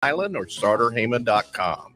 Island or starterheyman.com.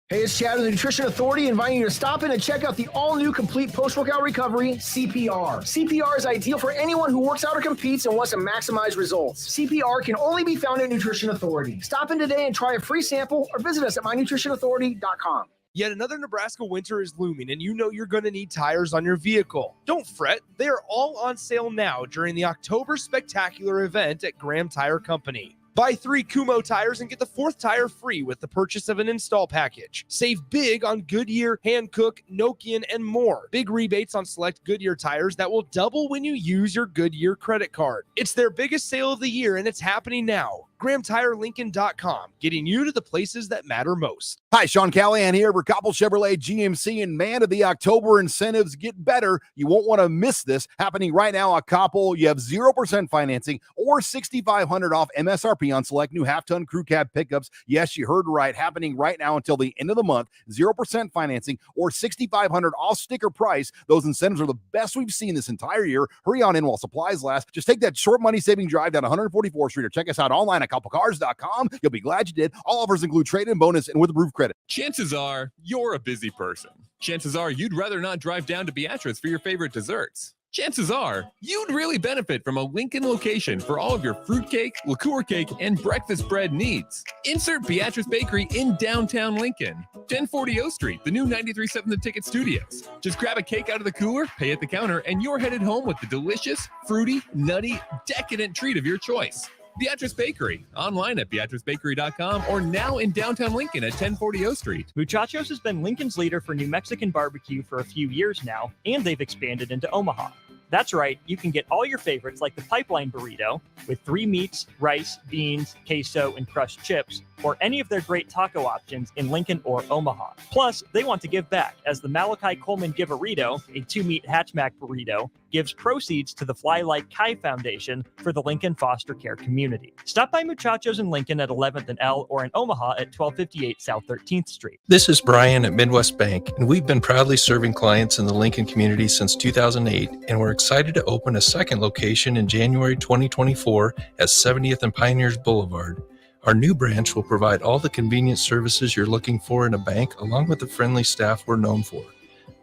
Hey, it's Chad with the Nutrition Authority, inviting you to stop in and check out the all-new complete post-workout recovery, CPR. CPR is ideal for anyone who works out or competes and wants to maximize results. CPR can only be found at Nutrition Authority. Stop in today and try a free sample or visit us at mynutritionauthority.com. Yet another Nebraska winter is looming, and you know you're going to need tires on your vehicle. Don't fret, they are all on sale now during the October Spectacular event at Graham Tire Company. Buy 3 Kumho tires and get the 4th tire free with the purchase of an install package. Save big on Goodyear, Hankook, Nokian, and more. Big rebates on select Goodyear tires that will double when you use your Goodyear credit card. It's their biggest sale of the year, and it's happening now. GrahamTireLincoln.com, getting you to the places that matter most. Hi, Sean Callahan here for Coppell Chevrolet GMC, and man, if the October incentives get better, you won't want to miss this. Happening right now at Coppell, you have 0% financing or $6,500 off MSRP on select new half-ton crew cab pickups. Yes, you heard right, happening right now until the end of the month. 0% financing or $6,500 off sticker price. Those incentives are the best we've seen this entire year. Hurry on in while supplies last. Just take that short money-saving drive down 144th Street or check us out online at CoppellCars.com. You'll be glad you did. All offers include trade-in bonus and with approved credit. Chances are you're a busy person. Chances are you'd rather not drive down to Beatrice for your favorite desserts. Chances are you'd really benefit from a Lincoln location for all of your fruitcake, liqueur cake, and breakfast bread needs. Insert Beatrice Bakery in downtown Lincoln. 1040 O Street, the new 93.7 The Ticket Studios. Just grab a cake out of the cooler, pay at the counter, and you're headed home with the delicious, fruity, nutty, decadent treat of your choice. Beatrice Bakery, online at BeatriceBakery.com or now in downtown Lincoln at 1040 O Street. Muchachos has been Lincoln's leader for New Mexican barbecue for a few years now, and they've expanded into Omaha. That's right, you can get all your favorites like the pipeline burrito with 3 meats, rice, beans, queso, and crushed chips, or any of their great taco options in Lincoln or Omaha. Plus, they want to give back, as the Malachi Coleman Give-A-Rito, a 2-meat hatchback burrito, gives proceeds to the Fly Like Kai Foundation for the Lincoln foster care community. Stop by Muchachos in Lincoln at 11th and L or in Omaha at 1258 South 13th Street. This is Brian at Midwest Bank, and we've been proudly serving clients in the Lincoln community since 2008, and we're excited to open a second location in January 2024 at 70th and Pioneers Boulevard. Our new branch will provide all the convenient services you're looking for in a bank, along with the friendly staff we're known for.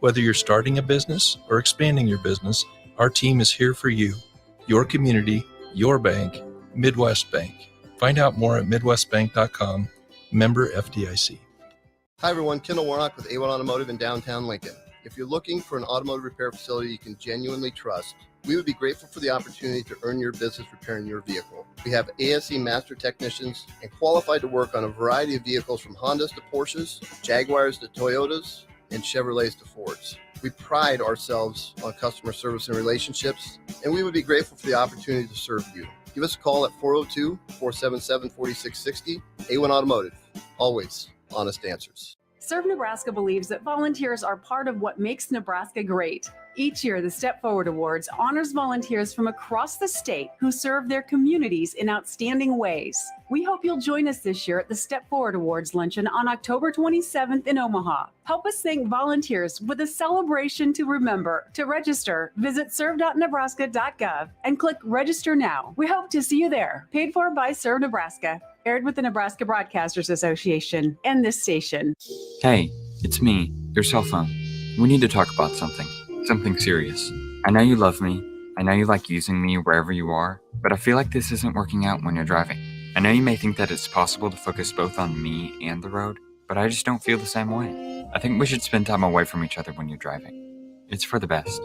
Whether you're starting a business or expanding your business, our team is here for you, your community, your bank, Midwest Bank. Find out more at midwestbank.com, member FDIC. Hi everyone, Kendall Warnock with A1 Automotive in downtown Lincoln. If you're looking for an automotive repair facility you can genuinely trust, we would be grateful for the opportunity to earn your business repairing your vehicle. We have ASE master technicians and qualified to work on a variety of vehicles from Hondas to Porsches, Jaguars to Toyotas, and Chevrolets to Fords. We pride ourselves on customer service and relationships, and we would be grateful for the opportunity to serve you. Give us a call at 402-477-4660. A1 Automotive, always honest answers. Serve Nebraska believes that volunteers are part of what makes Nebraska great. Each year, the Step Forward Awards honors volunteers from across the state who serve their communities in outstanding ways. We hope you'll join us this year at the Step Forward Awards luncheon on October 27th in Omaha. Help us thank volunteers with a celebration to remember. To register, visit serve.nebraska.gov and click Register Now. We hope to see you there. Paid for by Serve Nebraska. Aired with the Nebraska Broadcasters Association and this station. Hey, it's me, your cell phone. We need to talk about something serious. I know you love me. I know you like using me wherever you are, but I feel like this isn't working out when you're driving. I know you may think that it's possible to focus both on me and the road, but I just don't feel the same way. I think we should spend time away from each other when you're driving. It's for the best.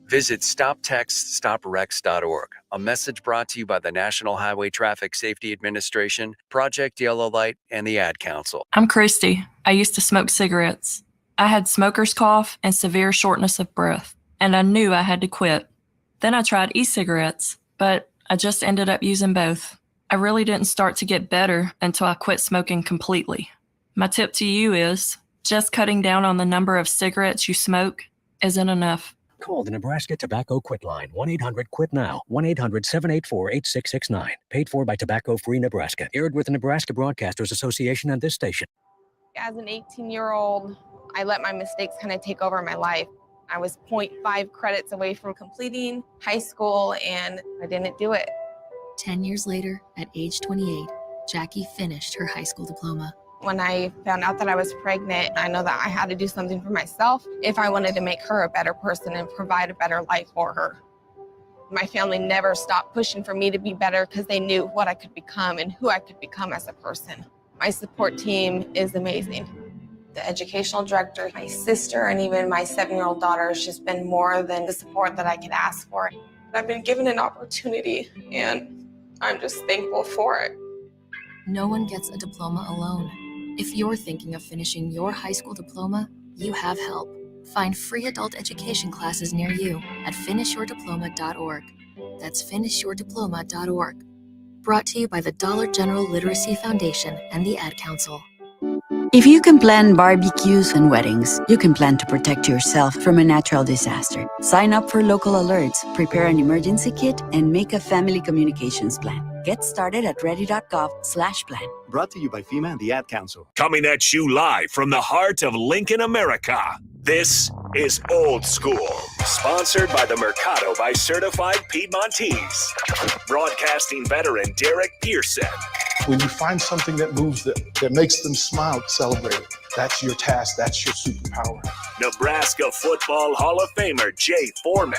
Visit StopTextStopWrecks.org, a message brought to you by the National Highway Traffic Safety Administration, Project Yellow Light, and the Ad Council. I'm Christy. I used to smoke cigarettes. I had smoker's cough and severe shortness of breath, and I knew I had to quit. Then I tried e-cigarettes, but I just ended up using both. I really didn't start to get better until I quit smoking completely. My tip to you is just cutting down on the number of cigarettes you smoke isn't enough. Call the Nebraska Tobacco Quit Line, 1-800-QUIT-NOW, 1-800-784-8669. Paid for by Tobacco Free Nebraska. Aired with the Nebraska Broadcasters Association and this station. As an 18-year-old, I let my mistakes kind of take over my life. I was 0.5 credits away from completing high school, and I didn't do it. 10 years later, at age 28, Jackie finished her high school diploma. When I found out that I was pregnant, I know that I had to do something for myself if I wanted to make her a better person and provide a better life for her. My family never stopped pushing for me to be better because they knew what I could become and who I could become as a person. My support team is amazing. The educational director, my sister, and even my 7-year-old daughter has just been more than the support that I could ask for. I've been given an opportunity, and I'm just thankful for it. No one gets a diploma alone. If you're thinking of finishing your high school diploma, you have help. Find free adult education classes near you at finishyourdiploma.org. That's finishyourdiploma.org. Brought to you by the Dollar General Literacy Foundation and the Ad Council. If you can plan barbecues and weddings, you can plan to protect yourself from a natural disaster. Sign up for local alerts, prepare an emergency kit, and make a family communications plan. Get started at ready.gov/plan. Brought to you by FEMA and the Ad Council. Coming at you live from the heart of Lincoln, America. This is Old School, sponsored by the Mercado by Certified Piedmontese. Broadcasting veteran Derek Pearson. When you find something that moves them, that makes them smile, celebrate it. That's your task. That's your superpower. Nebraska Football Hall of Famer Jay Foreman.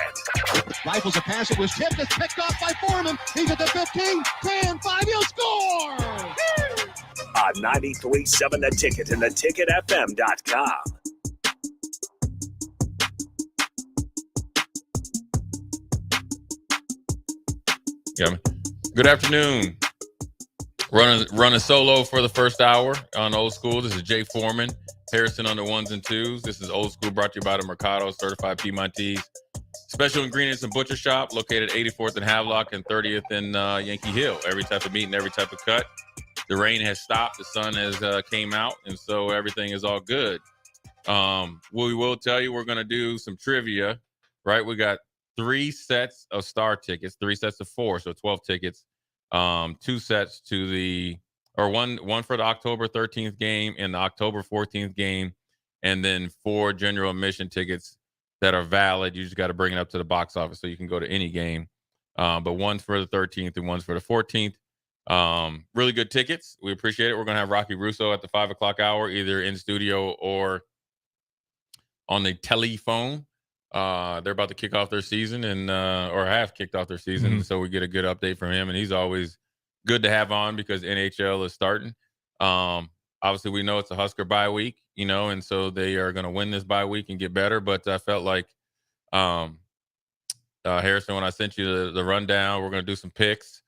Rifles a pass. It was tipped. It's picked off by Foreman. He's at the 15, 10, 5. He'll score! On 93.7 The Ticket and theticketfm.com. Yeah. Good afternoon. Running solo for the first hour on Old School. This is Jay Foreman. Harrison on the ones and twos. This is Old School, brought to you by the Mercado Certified Piedmontese. Special Ingredients and Butcher Shop, located 84th and Havelock and 30th in Yankee Hill. Every type of meat and every type of cut. The rain has stopped. The sun has came out, and so everything is all good. We will tell you we're going to do some trivia, right? We got 3 sets of star tickets, 3 sets of 4, so 12 tickets. 2 sets to the, or one for the October 13th game and the October 14th game, and then 4 general admission tickets that are valid. You just got to bring it up to the box office so you can go to any game. But one's for the 13th and one's for the 14th. Really good tickets. We appreciate it. We're going to have Rocky Russo at the 5 o'clock hour, either in studio or on the telephone. They're about to kick off their season and or have kicked off their season. Mm-hmm. So we get a good update from him, and he's always good to have on because NHL is starting. Obviously we know it's a Husker bye week, you know, and so they are going to win this bye week and get better. But I felt like Harrison, when I sent you the rundown, we're going to do some picks,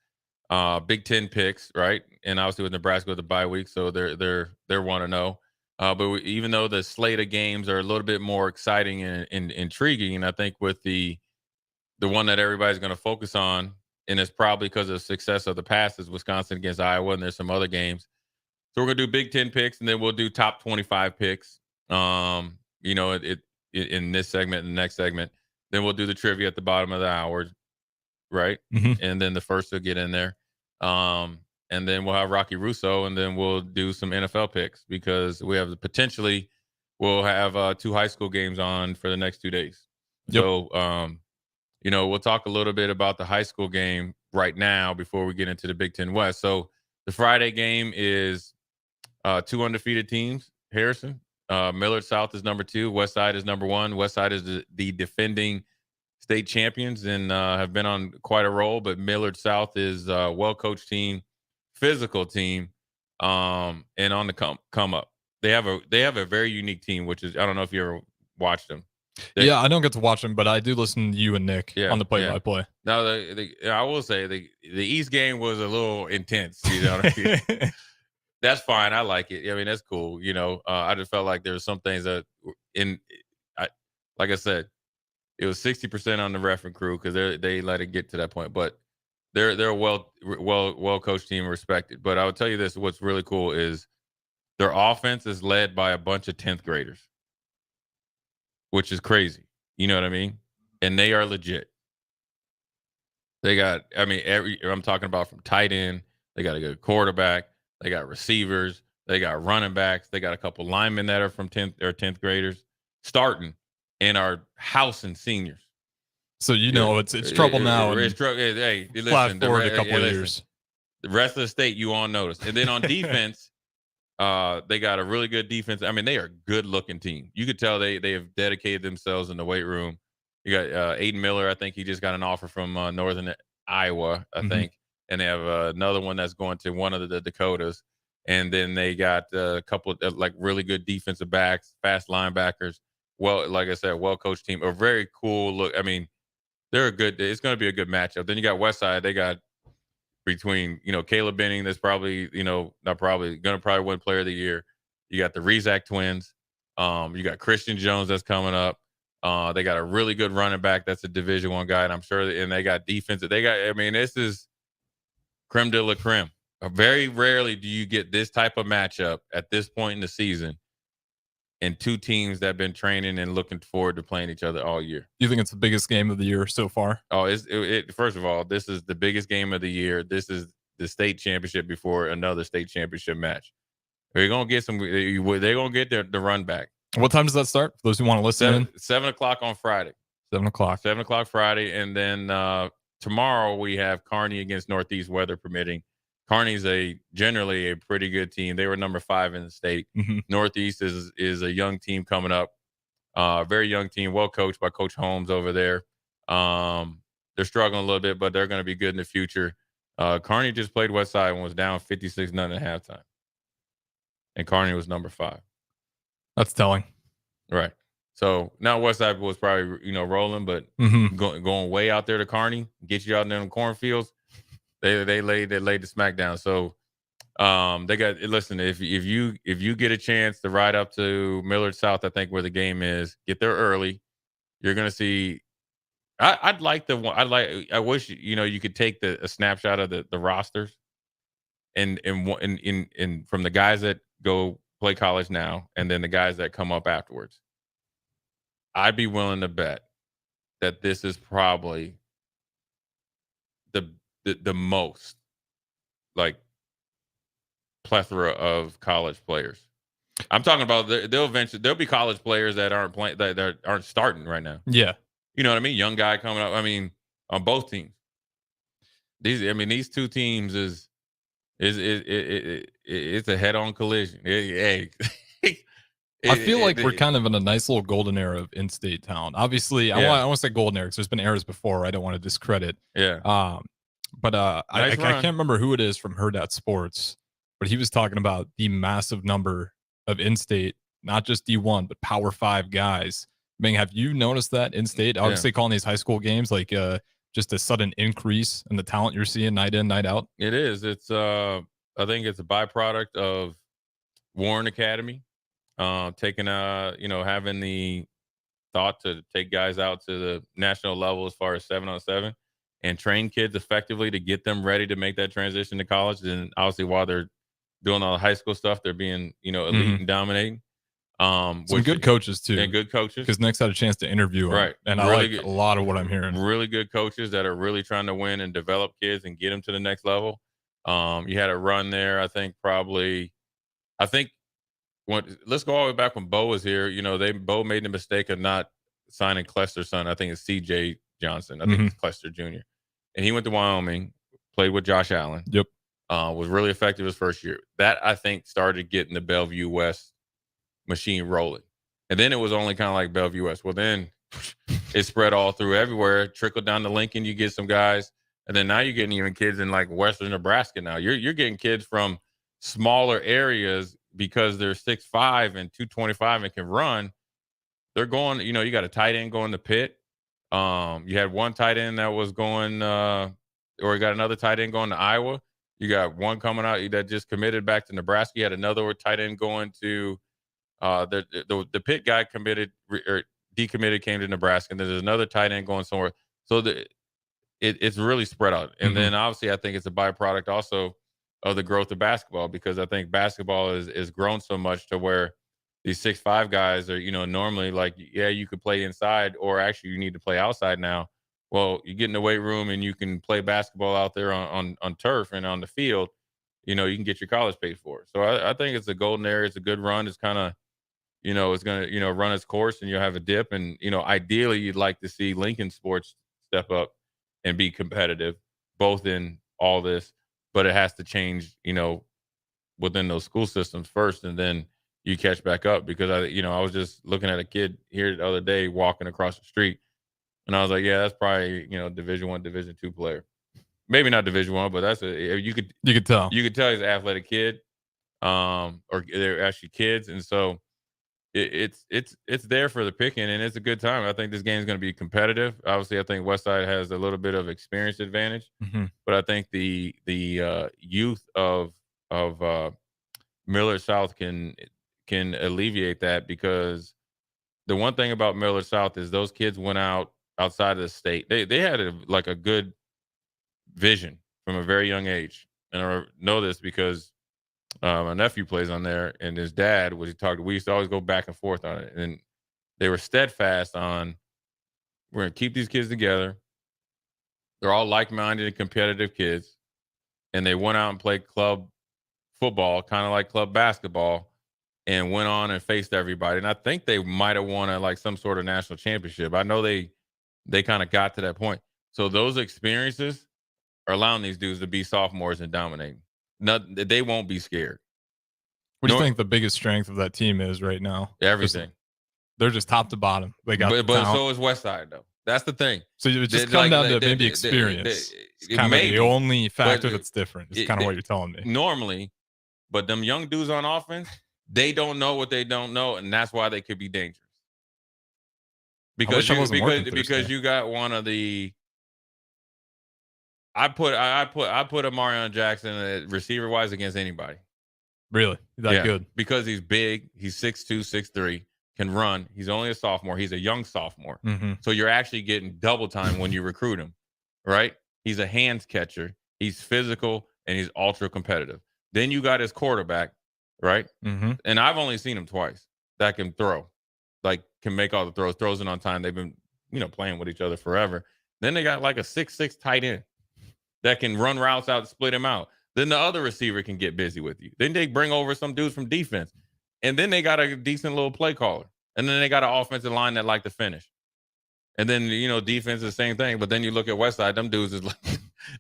Big Ten picks, right? And obviously with Nebraska with the bye week, so they're 1-0. But even though the slate of games are a little bit more exciting and intriguing, and I think with the one that everybody's going to focus on, and it's probably because of the success of the past, is Wisconsin against Iowa, and there's some other games. So we're going to do Big Ten picks, and then we'll do top 25 picks, you know, in this segment and the next segment. Then we'll do the trivia at the bottom of the hour, right? Mm-hmm. And then the first will get in there. And then we'll have Rocky Russo, and then we'll do some NFL picks because we have we'll have 2 high school games on for the next 2 days. Yep. So, you know, we'll talk a little bit about the high school game right now before we get into the Big Ten West. So the Friday game is 2 undefeated teams. Harrison, Millard South is number 2. West Side is number 1. West Side is the defending state champions and have been on quite a roll, but Millard South is a well-coached team, physical team, and on the come up. They have a very unique team, which is, I don't know if you ever watched them. Yeah, I don't get to watch them, but I do listen to you and Nick on the play-by-play. Now, I will say the East game was a little intense. You know what I mean? That's fine. I like it. I mean, that's cool. You know, I just felt like there were some things that, like I said, it was 60% on the ref and crew because they let it get to that point. But they're a well coached team, respected. But I would tell you this: what's really cool is their offense is led by a bunch of 10th graders, which is crazy. You know what I mean? And they are legit. They got, I mean, I'm talking about from tight end. They got a good quarterback. They got receivers. They got running backs. They got a couple linemen that are from 10th graders starting and are housing seniors. So it's trouble now. It's trouble. Hey, Flat listen. forward a couple of years. The rest of the state, you all notice. And then on defense, they got a really good defense. I mean, they are a good-looking team. You could tell they have dedicated themselves in the weight room. You got Aiden Miller. I think he just got an offer from Northern Iowa, I think. And they have another one that's going to one of the Dakotas. And then they got a couple of really good defensive backs, fast linebackers. Well, like I said, well-coached team. A very cool look. I mean, they're a good – it's going to be a good matchup. Then you got Westside. They got between, Caleb Benning, that's probably, not probably, going to probably win Player of the Year. You got the Rezak twins. You got Christian Jones that's coming up. They got a really good running back that's a Division I guy, and I'm sure and they got defense. This is creme de la creme. Very rarely do you get this type of matchup at this point in the season and two teams that have been training and looking forward to playing each other all year. Do you think it's the biggest game of the year so far? Oh, first of all, this is the biggest game of the year. This is the state championship before another state championship match. They're going to get they're going to get the run back. What time does that start? For those who want to listen 7 o'clock on Friday. 7 o'clock. 7 o'clock Friday. And then tomorrow we have Kearney against Northeast, weather permitting. Kearney's generally a pretty good team. They were number 5 in the state. Northeast is a young team coming up. Very young team, well coached by Coach Holmes over there. They're struggling a little bit, but they're going to be good in the future. Kearney just played Westside and was down 56-0 at halftime. And Kearney was number 5. That's telling. Right. So now Westside was probably, rolling, but going way out there to Kearney, get you out there in the cornfields. They laid the smack down. So they got listen, if you get a chance to ride up to Millard South, I think where the game is, get there early. You're gonna see I wish you could take a snapshot of the rosters and from the guys that go play college now and then the guys that come up afterwards. I'd be willing to bet that this is probably the most plethora of college players. I'm talking about there'll be college players that aren't playing that aren't starting right now. Yeah. You know what I mean? Young guy coming up. I mean, on both teams. These two teams is it's a head-on collision. I feel like we're kind of in a nice little golden era of in-state talent. Obviously, I want to say golden era because there's been eras before. I don't want to discredit. Yeah. But I can't remember who it is from Hurrdat Sports, but he was talking about the massive number of in-state, not just D1, but Power 5 guys. I mean, have you noticed that in-state? Obviously, calling these high school games just a sudden increase in the talent you're seeing night in, night out. It is. It's I think it's a byproduct of Warren Academy, taking having the thought to take guys out to the national level as far as 7-on-7 and train kids effectively to get them ready to make that transition to college. And obviously, while they're doing all the high school stuff, they're being elite and dominating. Some good coaches too, and good coaches. Because Nick's had a chance to interview him, right? And really I like a lot of what I'm hearing. Really good coaches that are really trying to win and develop kids and get them to the next level. You had a run there. I think let's go all the way back when Bo was here. Bo made the mistake of not signing Clester's son. I think it's C.J. Johnson. I think it's Clester Jr. And he went to Wyoming, played with Josh Allen. Yep. Was really effective his first year. That I think started getting the Bellevue West machine rolling. And then it was only kind of like Bellevue West. Well, then it spread all through everywhere, trickled down to Lincoln. You get some guys. And then now you're getting even kids in like Western Nebraska now. You're getting kids from smaller areas because they're 6'5" and 225 and can run. They're going, you got a tight end going to Pitt. You had one tight end that was going, or you got another tight end going to Iowa. You got one coming out that just committed back to Nebraska. You had another tight end going to the Pitt guy committed or decommitted, came to Nebraska. And there's another tight end going somewhere. So it's really spread out. And then obviously I think it's a byproduct also of the growth of basketball, because I think basketball is grown so much to where these 6'5" guys are, normally like, yeah, you could play inside, or actually you need to play outside now. Well, you get in the weight room and you can play basketball out there on turf and on the field. You can get your college paid for. So I think it's a golden area. It's a good run. It's kind of, it's going to, run its course, and you'll have a dip. And, ideally you'd like to see Lincoln sports step up and be competitive, both in all this, but it has to change, within those school systems first, and then you catch back up. Because I was just looking at a kid here the other day walking across the street, and I was like, yeah, that's probably, Division I, Division II player. Maybe not Division I, but you could tell. You could tell he's an athletic kid, or they're actually kids, and so it's there for the picking, and it's a good time. I think this game is going to be competitive. Obviously, I think Westside has a little bit of experience advantage, but I think the youth of Millard South can alleviate that, because the one thing about Millard South is those kids went outside of the state. They had a good vision from a very young age, and I know this because my nephew plays on there, and his dad we used to always go back and forth on it, and they were steadfast on, we're going to keep these kids together. They're all like-minded and competitive kids, and they went out and played club football, kind of like club basketball, and went on and faced everybody. And I think they might have won some sort of national championship. I know they kind of got to that point. So those experiences are allowing these dudes to be sophomores and dominate. They won't be scared. What do you think the biggest strength of that team is right now? Everything. They're just top to bottom. They got but so is Westside, though. That's the thing. So it just comes down to maybe experience. It's kind of the only factor that's different. It's kind of what you're telling me. Normally, but them young dudes on offense, they don't know what they don't know, and that's why they could be dangerous. Because you got one of the. I put a Marion Jackson receiver wise against anybody. Really? That good? Because he's big. He's 6'2", 6'3", can run. He's only a sophomore. He's a young sophomore. So you're actually getting double time when you recruit him, right? He's a hands catcher. He's physical, and he's ultra competitive. Then you got his quarterback, right? And I've only seen him twice. That can throw, can make all the throws it on time. They've been, playing with each other forever. Then they got a 6'6" tight end that can run routes out and split him out. Then the other receiver can get busy with you. Then they bring over some dudes from defense. And then they got a decent little play caller. And then they got an offensive line that like to finish. And then, defense is the same thing. But then you look at Westside, them dudes is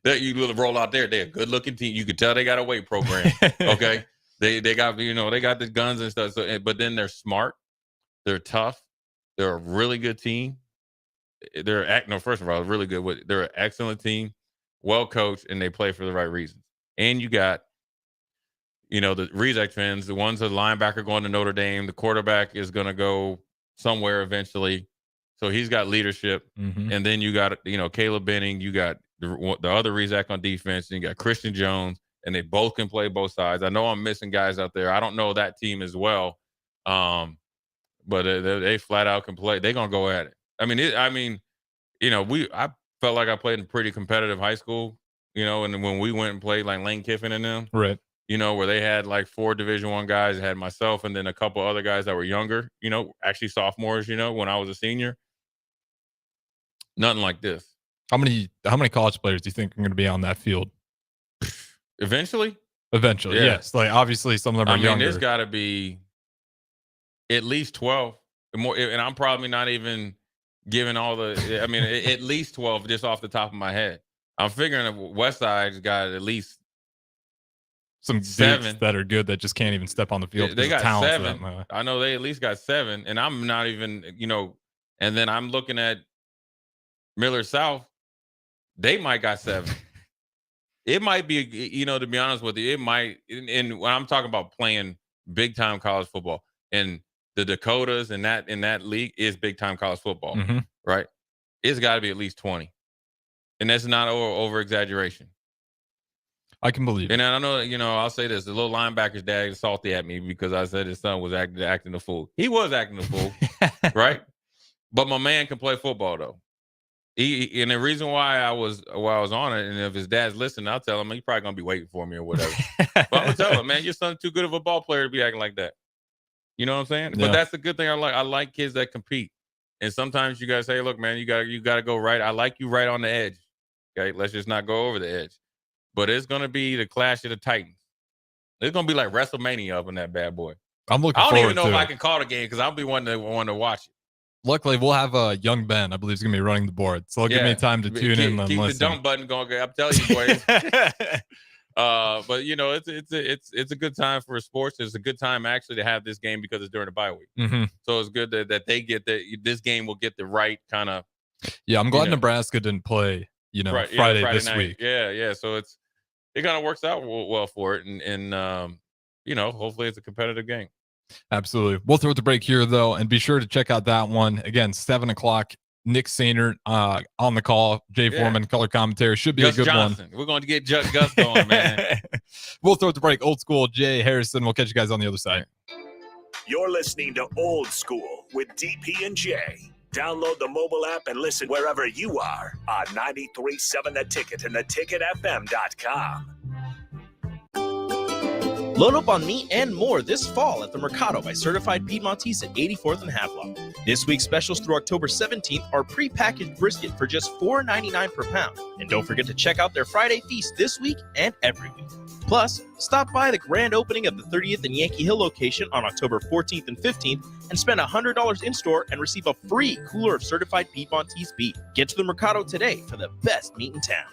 that you roll out there. They're a good-looking team. You could tell they got a weight program, okay? They got, they got the guns and stuff. So, but then they're smart. They're tough. They're a really good team. First of all, really good. They're an excellent team. Well coached, and they play for the right reasons. And you got, the Rezac fans, the ones, the linebacker going to Notre Dame, the quarterback is going to go somewhere eventually. So he's got leadership. And then you got, Caleb Benning, you got the other Rezac on defense, and you got Christian Jones, and they both can play both sides. I know I'm missing guys out there. I don't know that team as well. But they flat out can play. They're going to go at it. I felt like I played in pretty competitive high school, and when we went and played Lane Kiffin and them, right? Where they had 4 Division I guys, had myself and then a couple other guys that were younger, actually sophomores, when I was a senior. Nothing like this. How many college players do you think are going to be on that field? Eventually, yeah. Yes. Obviously some of them are younger. There's got to be at least 12 more, and I'm probably not even giving all the. At least 12 just off the top of my head. I'm figuring Westside's got at least some 7 that are good that just can't even step on the field. They got 7. I know they at least got 7, and I'm not even, and then I'm looking at Millard South. They might got 7. It might be, to be honest with you, it might. And when I'm talking about playing big time college football, and the Dakotas and that in that league is big time college football, right? It's got to be at least 20, and that's not over exaggeration. I can believe it. And I know, I'll say this: the little linebacker's dad is salty at me because I said his son was acting a fool. He was acting a fool, right? But my man can play football though. And the reason why I was on it, and if his dad's listening, I'll tell him he's probably gonna be waiting for me or whatever. But I'm gonna tell him, man, your son's too good of a ball player to be acting like that. You know what I'm saying? Yeah. But that's the good thing. I like kids that compete. And sometimes you gotta say, look, man, you gotta go right. I like you right on the edge. Okay, let's just not go over the edge. But it's gonna be the Clash of the Titans. It's gonna be like WrestleMania up in that bad boy. I'm looking. I don't forward even know to if it. I can call the game because I'll be wanting to watch it. Luckily, we'll have young Ben. I believe he's going to be running the board. So it'll give me time to tune in and keep listen. the dump button going. I'm telling you, boys. But you know, it's a good time for sports. It's a good time actually to have this game because it's during the bye week. Mm-hmm. So it's good that they get this game will get the right kind of. Yeah, I'm glad Nebraska didn't play. Friday this night. week. Yeah. So it kind of works out well for it, and hopefully it's a competitive game. Absolutely. We'll throw the break here though, and be sure to check out that one again. 7:00. Nick Sainer on the call. Jay Foreman color commentary should be Gus a good Johnson. one. We're going to get Gus going, man. We'll throw the break. Old school. Jay Harrison. We'll catch you guys on the other side. You're listening to Old School with DP and J. Download the mobile app and listen wherever you are on 93.7 The Ticket and theticketfm.com. Load up on meat and more this fall at the Mercado by Certified Piedmontese at 84th and Havelock. This week's specials through October 17th are pre-packaged brisket for just $4.99 per pound. And don't forget to check out their Friday feast this week and every week. Plus, stop by the grand opening of the 30th and Yankee Hill location on October 14th and 15th and spend $100 in-store and receive a free cooler of Certified Piedmontese beef. Get to the Mercado today for the best meat in town.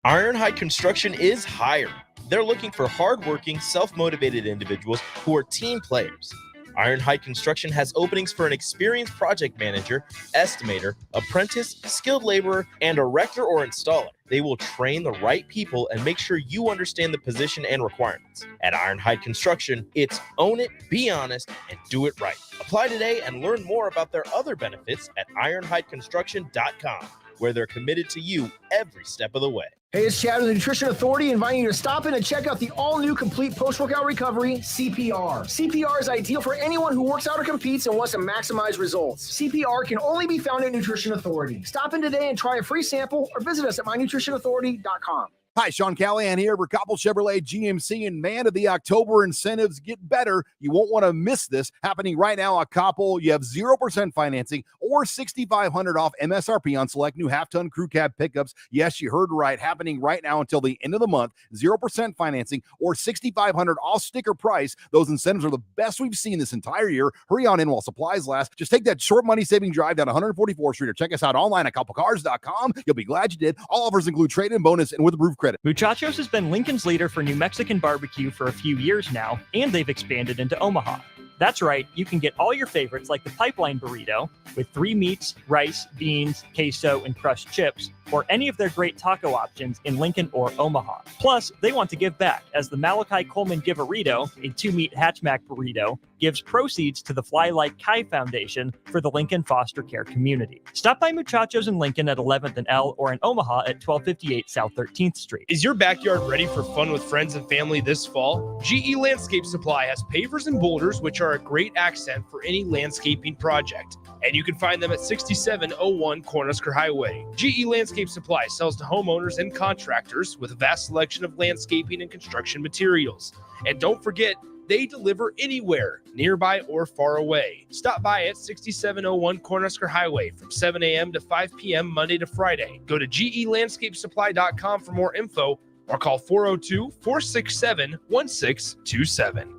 Ironhide Construction is hiring. They're looking for hardworking, self-motivated individuals who are team players. Ironhide Construction has openings for an experienced project manager, estimator, apprentice, skilled laborer, and erector or installer. They will train the right people and make sure you understand the position and requirements. At Ironhide Construction, it's own it, be honest, and do it right. Apply today and learn more about their other benefits at ironhideconstruction.com, where they're committed to you every step of the way. Hey, it's Chad with the Nutrition Authority, inviting you to stop in and check out the all-new complete post-workout recovery, CPR. CPR is ideal for anyone who works out or competes and wants to maximize results. CPR can only be found at Nutrition Authority. Stop in today and try a free sample or visit us at mynutritionauthority.com. Hi, Sean Callahan here for Koppel Chevrolet GMC, and man, of the October incentives get better. You won't want to miss this. Happening right now at Koppel, you have 0% financing or $6,500 off MSRP on select new half-ton crew cab pickups. Yes, you heard right. Happening right now until the end of the month. 0% financing or $6,500 off sticker price. Those incentives are the best we've seen this entire year. Hurry on in while supplies last. Just take that short money-saving drive down 144th Street or check us out online at koppelcars.com. You'll be glad you did. All offers include trade-in bonus and with a roof credit. Muchachos has been Lincoln's leader for New Mexican barbecue for a few years now, and they've expanded into Omaha. That's right, you can get all your favorites like the pipeline burrito with 3 meats, rice, beans, queso, and crushed chips, or any of their great taco options in Lincoln or Omaha. Plus, they want to give back, as the Malachi Coleman Giverito, a 2-meat hatchback burrito, gives proceeds to the Fly Like Kai Foundation for the Lincoln foster care community. Stop by Muchachos in Lincoln at 11th and L or in Omaha at 1258 South 13th Street. Is your backyard ready for fun with friends and family this fall? GE Landscape Supply has pavers and boulders, which are a great accent for any landscaping project. And you can find them at 6701 Cornhusker Highway. GE Landscape Supply sells to homeowners and contractors with a vast selection of landscaping and construction materials. And don't forget, they deliver anywhere, nearby or far away. Stop by at 6701 Cornhusker Highway from 7 a.m. to 5 p.m. Monday to Friday. Go to gelandscapesupply.com for more info or call 402-467-1627.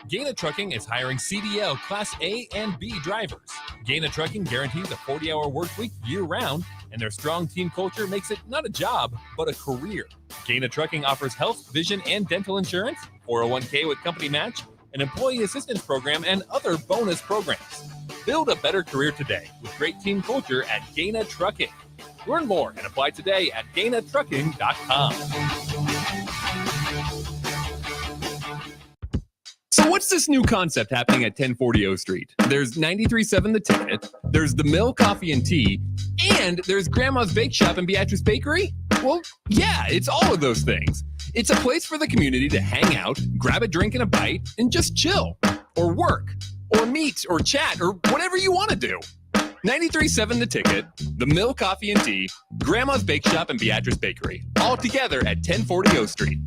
Gaina Trucking is hiring CDL Class A and B drivers. Gaina Trucking guarantees a 40-hour work week year-round, and their strong team culture makes it not a job, but a career. Gaina Trucking offers health, vision, and dental insurance, 401k with company match, an employee assistance program, and other bonus programs. Build a better career today with great team culture at Gaina Trucking. Learn more and apply today at GainaTrucking.com. So what's this new concept happening at 1040 O Street? There's 93.7 The Ticket, there's the Mill Coffee and Tea, and there's Grandma's Bake Shop and Beatrice Bakery? Well, yeah, it's all of those things. It's a place for the community to hang out, grab a drink and a bite, and just chill, or work, or meet, or chat, or whatever you want to do. 93.7 The Ticket, the Mill Coffee and Tea, Grandma's Bake Shop and Beatrice Bakery, all together at 1040 O Street.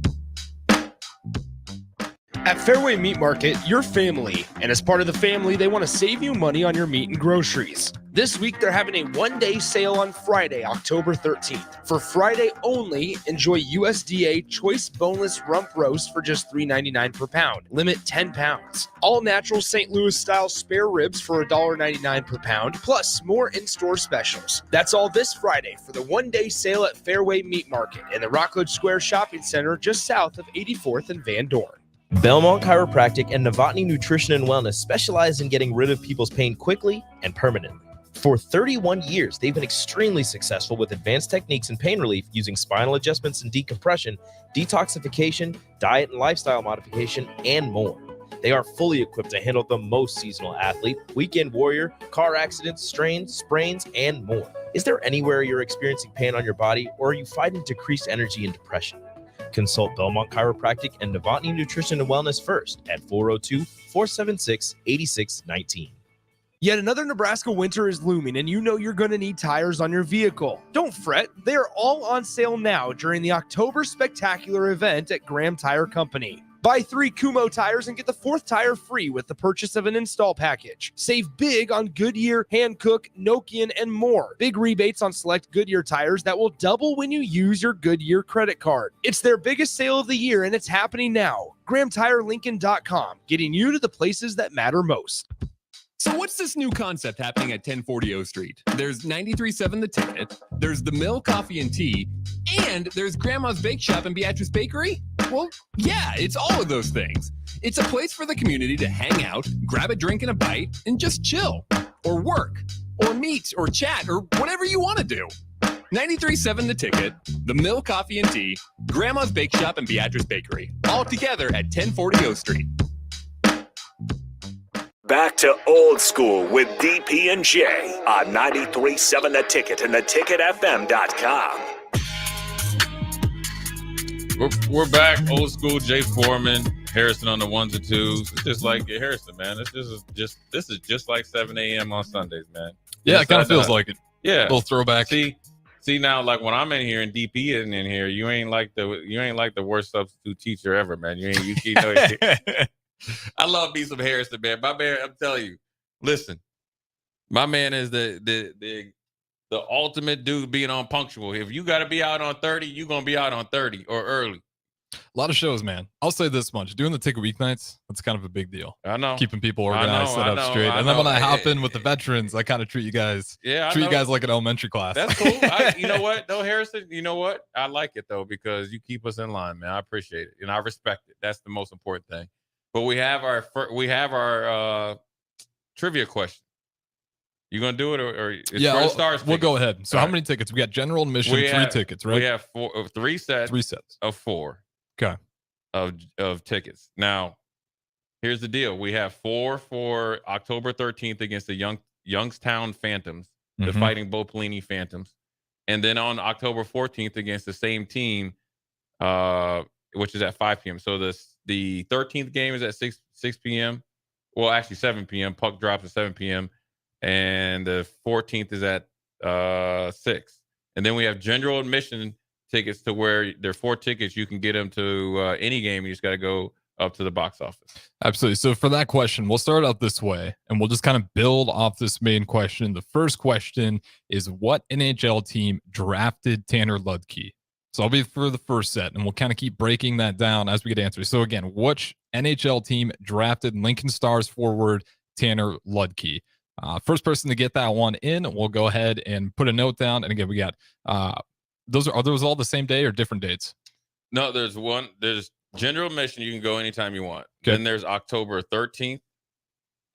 At Fairway Meat Market, you're family, and as part of the family, they want to save you money on your meat and groceries. This week, they're having a one-day sale on Friday, October 13th. For Friday only, enjoy USDA Choice Boneless Rump Roast for just $3.99 per pound. Limit 10 pounds. All natural St. Louis-style spare ribs for $1.99 per pound, plus more in-store specials. That's all this Friday for the one-day sale at Fairway Meat Market in the Rockledge Square Shopping Center just south of 84th and Van Dorn. Belmont Chiropractic and Novotny Nutrition and Wellness specialize in getting rid of people's pain quickly and permanently. For 31 years, they've been extremely successful with advanced techniques in pain relief using spinal adjustments and decompression, detoxification, diet and lifestyle modification, and more. They are fully equipped to handle the most seasonal athlete, weekend warrior, car accidents, strains, sprains, and more. Is there anywhere you're experiencing pain on your body, or are you fighting decreased energy and depression? Consult Belmont Chiropractic and Novotny Nutrition and Wellness first at 402-476-8619. Yet another Nebraska winter is looming, and you know you're going to need tires on your vehicle. Don't fret, they are all on sale now during the October Spectacular event at Graham Tire Company. Buy 3 Kumho tires and get the 4th tire free with the purchase of an install package. Save big on Goodyear, Hankook, Nokian, and more. Big rebates on select Goodyear tires that will double when you use your Goodyear credit card. It's their biggest sale of the year, and it's happening now. GrahamTireLincoln.com, getting you to the places that matter most. So what's this new concept happening at 1040 O Street? There's 93.7 The Ticket, there's The Mill Coffee and Tea, and there's Grandma's Bake Shop and Beatrice Bakery? Well, yeah, it's all of those things. It's a place for the community to hang out, grab a drink and a bite, and just chill, or work, or meet, or chat, or whatever you want to do. 93.7 The Ticket, The Mill Coffee and Tea, Grandma's Bake Shop and Beatrice Bakery, all together at 1040 O Street. Back to old school with DP and J on 93.7 The Ticket and theticketfm.com. We're back. Old school. Jay Foreman, Harrison on the ones and twos. It's just like Harrison, man. This is just like 7 a.m. on Sundays, man. Yeah, it kind of feels like it. Yeah, little throwback. See now, like when I'm in here and DP isn't in here, you ain't like the worst substitute teacher ever, man. You know. I love me some Harrison, man. My man, I'm telling you. Listen, my man is the ultimate dude being on punctual. If you got to be out on 30, you're gonna be out on 30 or early. A lot of shows, man. I'll say this much: doing the Ticket weeknights, that's kind of a big deal. I know, keeping people organized, set up straight. And then when I hop in with the veterans, I kind of treat you guys, you guys like an elementary class. That's cool. You know what, though, Harrison? You know what? I like it though because you keep us in line, man. I appreciate it and I respect it. That's the most important thing. But we have our trivia question. You gonna do it or yeah? We'll go ahead. So how many tickets? We got general admission, 3 tickets, right? We have 3 sets. 3 sets of 4. Okay. Of tickets. Now, here's the deal: we have 4 for October 13th against the Youngstown Phantoms, the Fighting Bo Pelini Phantoms, and then on October 14th against the same team, which is at 5 p.m. So the 13th game is at 6 p.m. Well, actually 7 p.m. Puck drops at 7 p.m. And the 14th is at 6. And then we have general admission tickets to where there are 4 tickets. You can get them to any game. You just got to go up to the box office. Absolutely. So for that question, we'll start out this way, and we'll just kind of build off this main question. The first question is, what NHL team drafted Tanner Ludke? So I'll be for the first set, and we'll kind of keep breaking that down as we get answers. So again, which NHL team drafted Lincoln Stars forward Tanner Ludke? First person to get that one in, we'll go ahead and put a note down. And again, we got are those all the same day or different dates? No, there's general admission. You can go anytime you want. Okay. Then there's October 13th,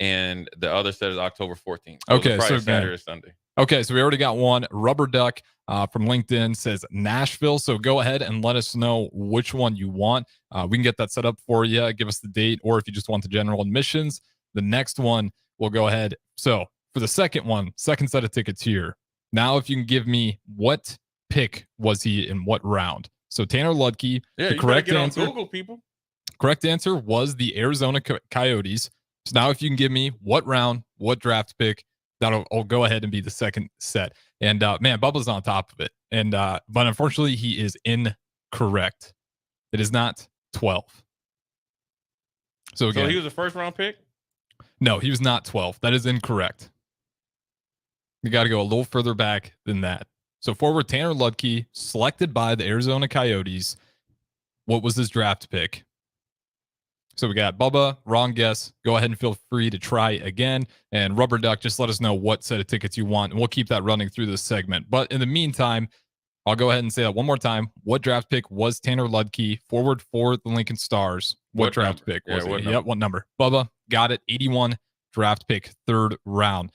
and the other set is October 14th. Okay, so Saturday or Sunday. Okay, so we already got one. Rubber Duck from LinkedIn says Nashville. So go ahead and let us know which one you want. We can get that set up for you. Give us the date, or if you just want the general admissions. The next one, we'll go ahead. So for the second one, second set of tickets here. Now, if you can give me what pick was he in what round? So Tanner Ludke, the correct answer. On Google, people. Correct answer was the Arizona Coyotes. So now, if you can give me what round, what draft pick, I'll go ahead and be the second set. And man, Bubba's on top of it. And but unfortunately, he is incorrect. It is not 12. So again, he was a first round pick? No, he was not 12. That is incorrect. We got to go a little further back than that. So forward Tanner Ludke, selected by the Arizona Coyotes. What was his draft pick? So we got Bubba, wrong guess. Go ahead and feel free to try again. And Rubber Duck, just let us know what set of tickets you want, and we'll keep that running through this segment. But in the meantime, I'll go ahead and say that one more time. What draft pick was Tanner Ludke, forward for the Lincoln Stars? What draft pick was it? Yep, what number? Bubba, got it. 81, draft pick, 3rd round.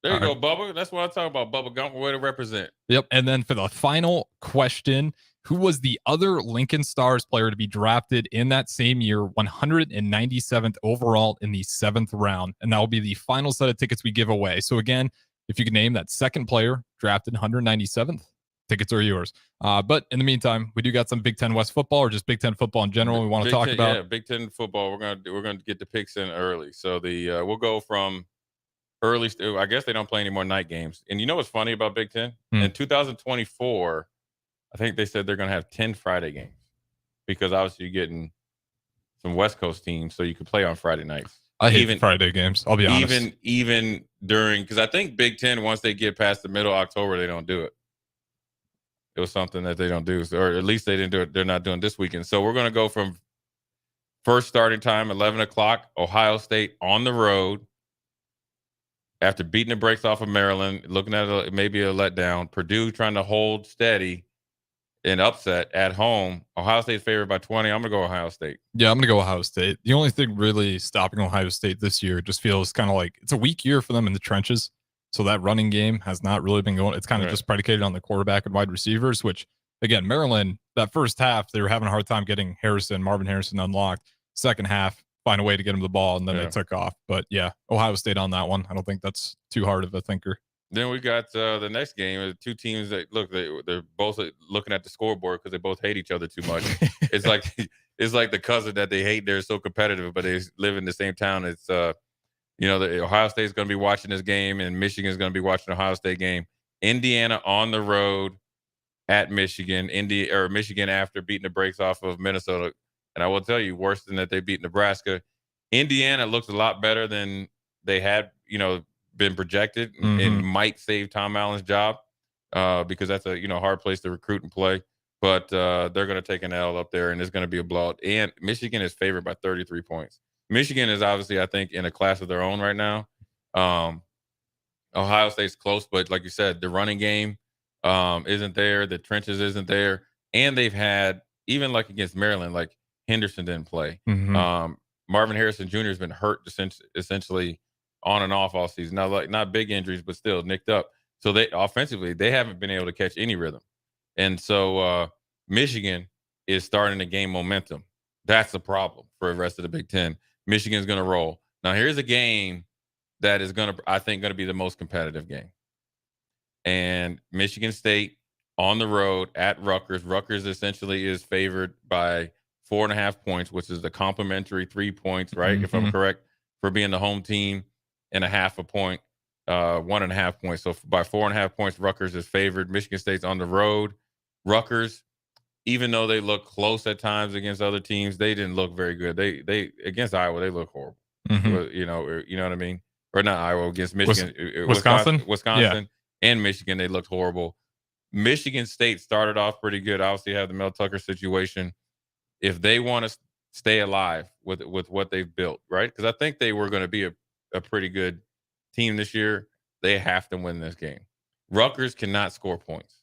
There you go, Bubba. That's what I talk about. Bubba Gump, way to represent. Yep. And then for the final question, who was the other Lincoln Stars player to be drafted in that same year, 197th overall in the 7th round? And that will be the final set of tickets we give away. So again, if you can name that second player drafted 197th, tickets are yours. But in the meantime, we do got some Big Ten West football, or just Big Ten football in general we want to talk about. Yeah, Big Ten football. We're gonna get the picks in early. So we'll go from early. I guess they don't play any more night games. And you know what's funny about Big Ten? In 2024, I think they said they're going to have 10 Friday games because obviously you're getting some West Coast teams, so you can play on Friday nights. I hate Friday games. I'll be honest. Even during, because I think Big Ten, once they get past the middle of October, they don't do it. It was something that they don't do, or at least they didn't do it. They're not doing this weekend. So we're going to go from first starting time, 11 o'clock, Ohio State on the road. After beating the brakes off of Maryland, looking at maybe a letdown. Purdue trying to hold steady and upset at home. Ohio State's favored by 20. I'm going to go Ohio State. Yeah, I'm going to go Ohio State. The only thing really stopping Ohio State this year just feels kind of like it's a weak year for them in the trenches. So that running game has not really been going. It's kind of just predicated on the quarterback and wide receivers, which, again, Maryland, that first half, they were having a hard time getting Marvin Harrison unlocked. Second half, find a way to get him the ball, and then they took off. But yeah, Ohio State on that one. I don't think that's too hard of a thinker. Then we got the next game. Two teams that look, they're both looking at the scoreboard because they both hate each other too much. It's like the cousin that they hate. They're so competitive, but they live in the same town. It's the Ohio State is going to be watching this game, and Michigan is going to be watching the Ohio State game. Indiana on the road at Michigan. Michigan after beating the brakes off of Minnesota. And I will tell you, worse than that they beat Nebraska. Indiana looks a lot better than they had, been projected, and might save Tom Allen's job because that's a hard place to recruit and play. But they're going to take an L up there, and it's going to be a blowout. And Michigan is favored by 33 points. Michigan is obviously, I think, in a class of their own right now. Ohio State's close, but like you said, the running game isn't there. The trenches isn't there. And they've had, even like against Maryland, like Henderson didn't play. Marvin Harrison Jr. has been hurt essentially on and off all season. Not big injuries, but still nicked up. So they offensively, they haven't been able to catch any rhythm. And so Michigan is starting to gain momentum. That's the problem for the rest of the Big Ten. Michigan's going to roll. Now, here's a game that is I think going to be the most competitive game. And Michigan State on the road at Rutgers. Rutgers essentially is favored by 4.5 points, which is the complimentary 3 points, right? If I'm correct, for being the home team, and a half a point, 1.5 points. So by 4.5 points, Rutgers is favored. Michigan State's on the road. Rutgers, even though they look close at times against other teams, they didn't look very good. They against Iowa, they look horrible. You know what I mean? Or not Iowa, against Michigan, Wisconsin, and Michigan, they looked horrible. Michigan State started off pretty good. Obviously, have the Mel Tucker situation. If they want to stay alive with what they've built, right? Because I think they were going to be a pretty good team this year. They have to win this game. Rutgers cannot score points.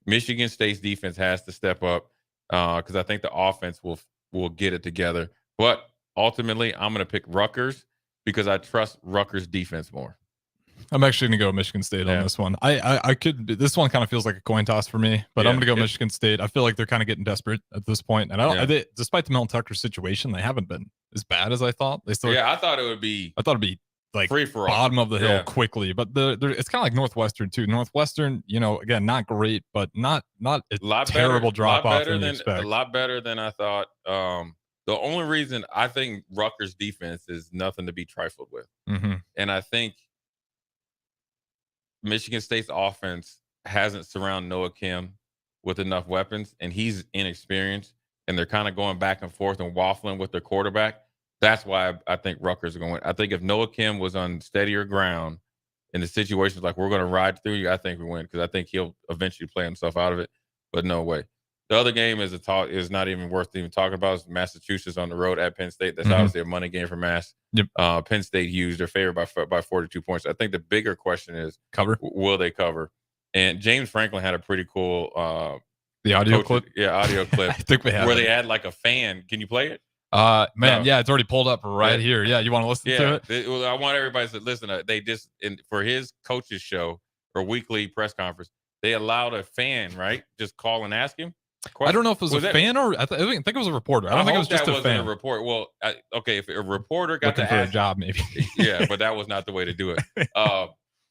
Michigan State's defense has to step up because I think the offense will get it together. But ultimately, I'm going to pick Rutgers because I trust Rutgers' defense more. I'm actually going to go Michigan State on this one. I could. This one kind of feels like a coin toss for me, but I'm going to go Michigan State. I feel like they're kind of getting desperate at this point, and despite the Mel Tucker situation, they haven't been as bad as I thought. They still. Yeah, I thought it would be like free for all. Bottom of the hill quickly, but it's kind of like Northwestern too. Northwestern, again, not great, but not a terrible drop off than you expect. A lot better than I thought. The only reason I think Rutgers' defense is nothing to be trifled with, and I think Michigan State's offense hasn't surrounded Noah Kim with enough weapons, and he's inexperienced, and they're kind of going back and forth and waffling with their quarterback. That's why I think Rutgers are going to win. I think if Noah Kim was on steadier ground, in the situations like we're going to ride through you, I think we win because I think he'll eventually play himself out of it. But no way. The other game is not even worth even talking about. It's Massachusetts on the road at Penn State. That's obviously a money game for Mass. Yep. Penn State huge. They're favored by 42 points. I think the bigger question is will they cover? And James Franklin had a pretty cool the audio clip. Yeah, audio clip. I think we have where it. they had like a fan. Can you play it? Man, No. yeah, it's already pulled up right here. Yeah, you want to listen to it? Well, I want everybody to listen. They just for his coach's show or weekly press conference, they allowed a fan just call and ask him. I don't know if it was a fan or I think it was a reporter. I don't think it was just a fan. A report. Well, okay, if a reporter got Looking to for ask, a job, maybe. Yeah, but that was not the way to do it.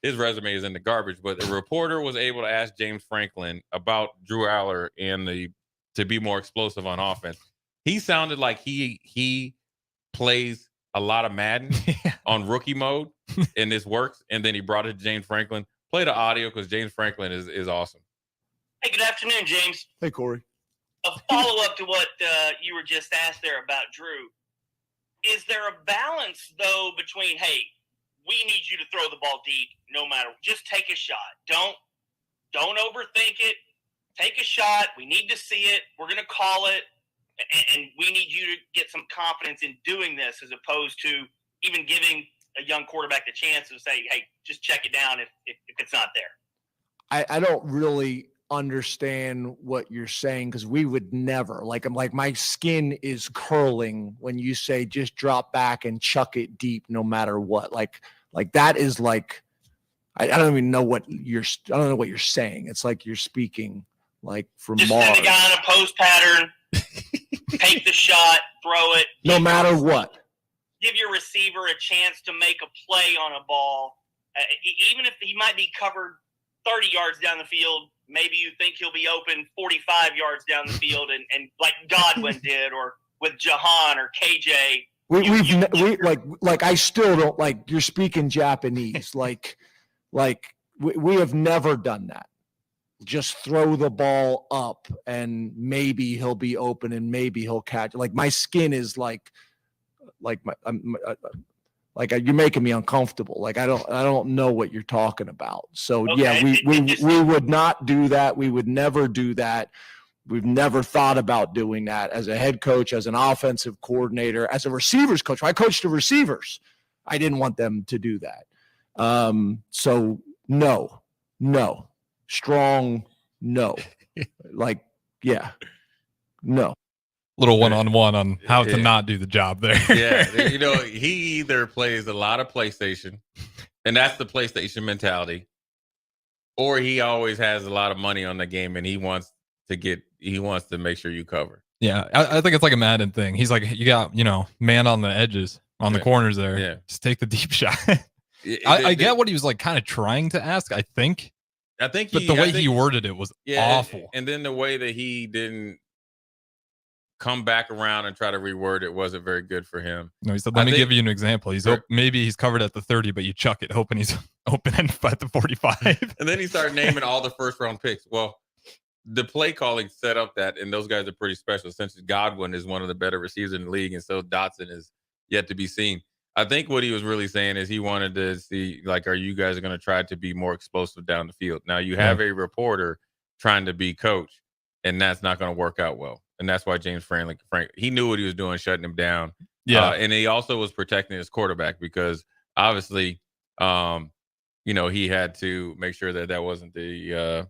His resume is in the garbage. But the reporter was able to ask James Franklin about Drew Aller and to be more explosive on offense. He sounded like he plays a lot of Madden on rookie mode, and this works. And then he brought it to James Franklin. Play the audio because James Franklin is awesome. Hey, good afternoon, James. Hey, Corey. A follow-up to what you were just asked there about Drew. Is there a balance, though, between, hey, we need you to throw the ball deep no matter – just take a shot. Don't overthink it. Take a shot. We need to see it. We're going to call it. And we need you to get some confidence in doing this as opposed to even giving a young quarterback the chance to say, hey, just check it down if it's not there. I don't really understand what you're saying because we would never I'm like my skin is curling when you say just drop back and chuck it deep no matter what. Like that is like I don't even know what you're saying. It's like you're speaking like from just Mars. Send a guy on a post pattern, take the shot, throw it. No matter what. Give your receiver a chance to make a play on a ball. Even if he might be covered 30 yards down the field, maybe you think he'll be open 45 yards down the field and like Godwin did or with Jahan or KJ. We I still don't like you're speaking Japanese. we have never done that. Just throw the ball up and maybe he'll be open and maybe he'll catch. Like my skin is you're making me uncomfortable. Like I don't know what you're talking about. So okay. we would not do that. We would never do that. We've never thought about doing that as a head coach, as an offensive coordinator, as a receivers coach. When I coached the receivers, I didn't want them to do that. So no, strong, no, no. Little one-on-one on how to not do the job there. Yeah, he either plays a lot of PlayStation, and that's the PlayStation mentality, or he always has a lot of money on the game, and he wants to make sure you cover. Yeah, I think it's like a Madden thing. He's like, you got man on the edges, on the corners there. Yeah, just take the deep shot. I get what he was like kind of trying to ask. I think, but the way he worded it was awful. And then the way that he didn't come back around and try to reword it wasn't very good for him. No, he said, let me give you an example. Maybe he's covered at the 30, but you chuck it, hoping he's open at the 45. And then he started naming all the first round picks. Well, the play calling set up that, and those guys are pretty special. Since Godwin is one of the better receivers in the league, and so Dotson is yet to be seen. I think what he was really saying is he wanted to see, are you guys going to try to be more explosive down the field? Now, you have a reporter trying to be coach, and that's not going to work out well. And that's why James Frank, he knew what he was doing, shutting him down. Yeah. And he also was protecting his quarterback because obviously, he had to make sure that wasn't the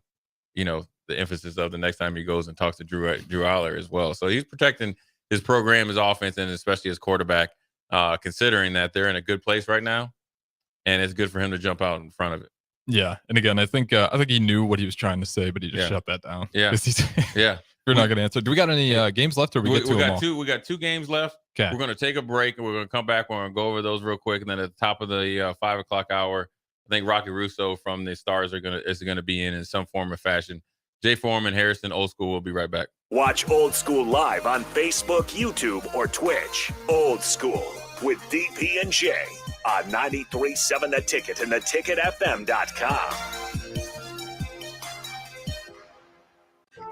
emphasis of the next time he goes and talks to Drew Aller as well. So he's protecting his program, his offense, and especially his quarterback, considering that they're in a good place right now. And it's good for him to jump out in front of it. Yeah. And again, I think he knew what he was trying to say, but he just shut that down. Yeah. Yeah. You're not going to answer. Do we got any games left, or we got two games left. Okay. We're going to take a break, and we're going to come back. We're going to go over those real quick, and then at the top of the 5 o'clock hour, I think Rocky Russo from the Stars is going to be in some form or fashion. Jay Foreman, Harrison, Old School. We'll be right back. Watch Old School live on Facebook, YouTube, or Twitch. Old School with DP and J on 93.7 The Ticket and theticketfm.com.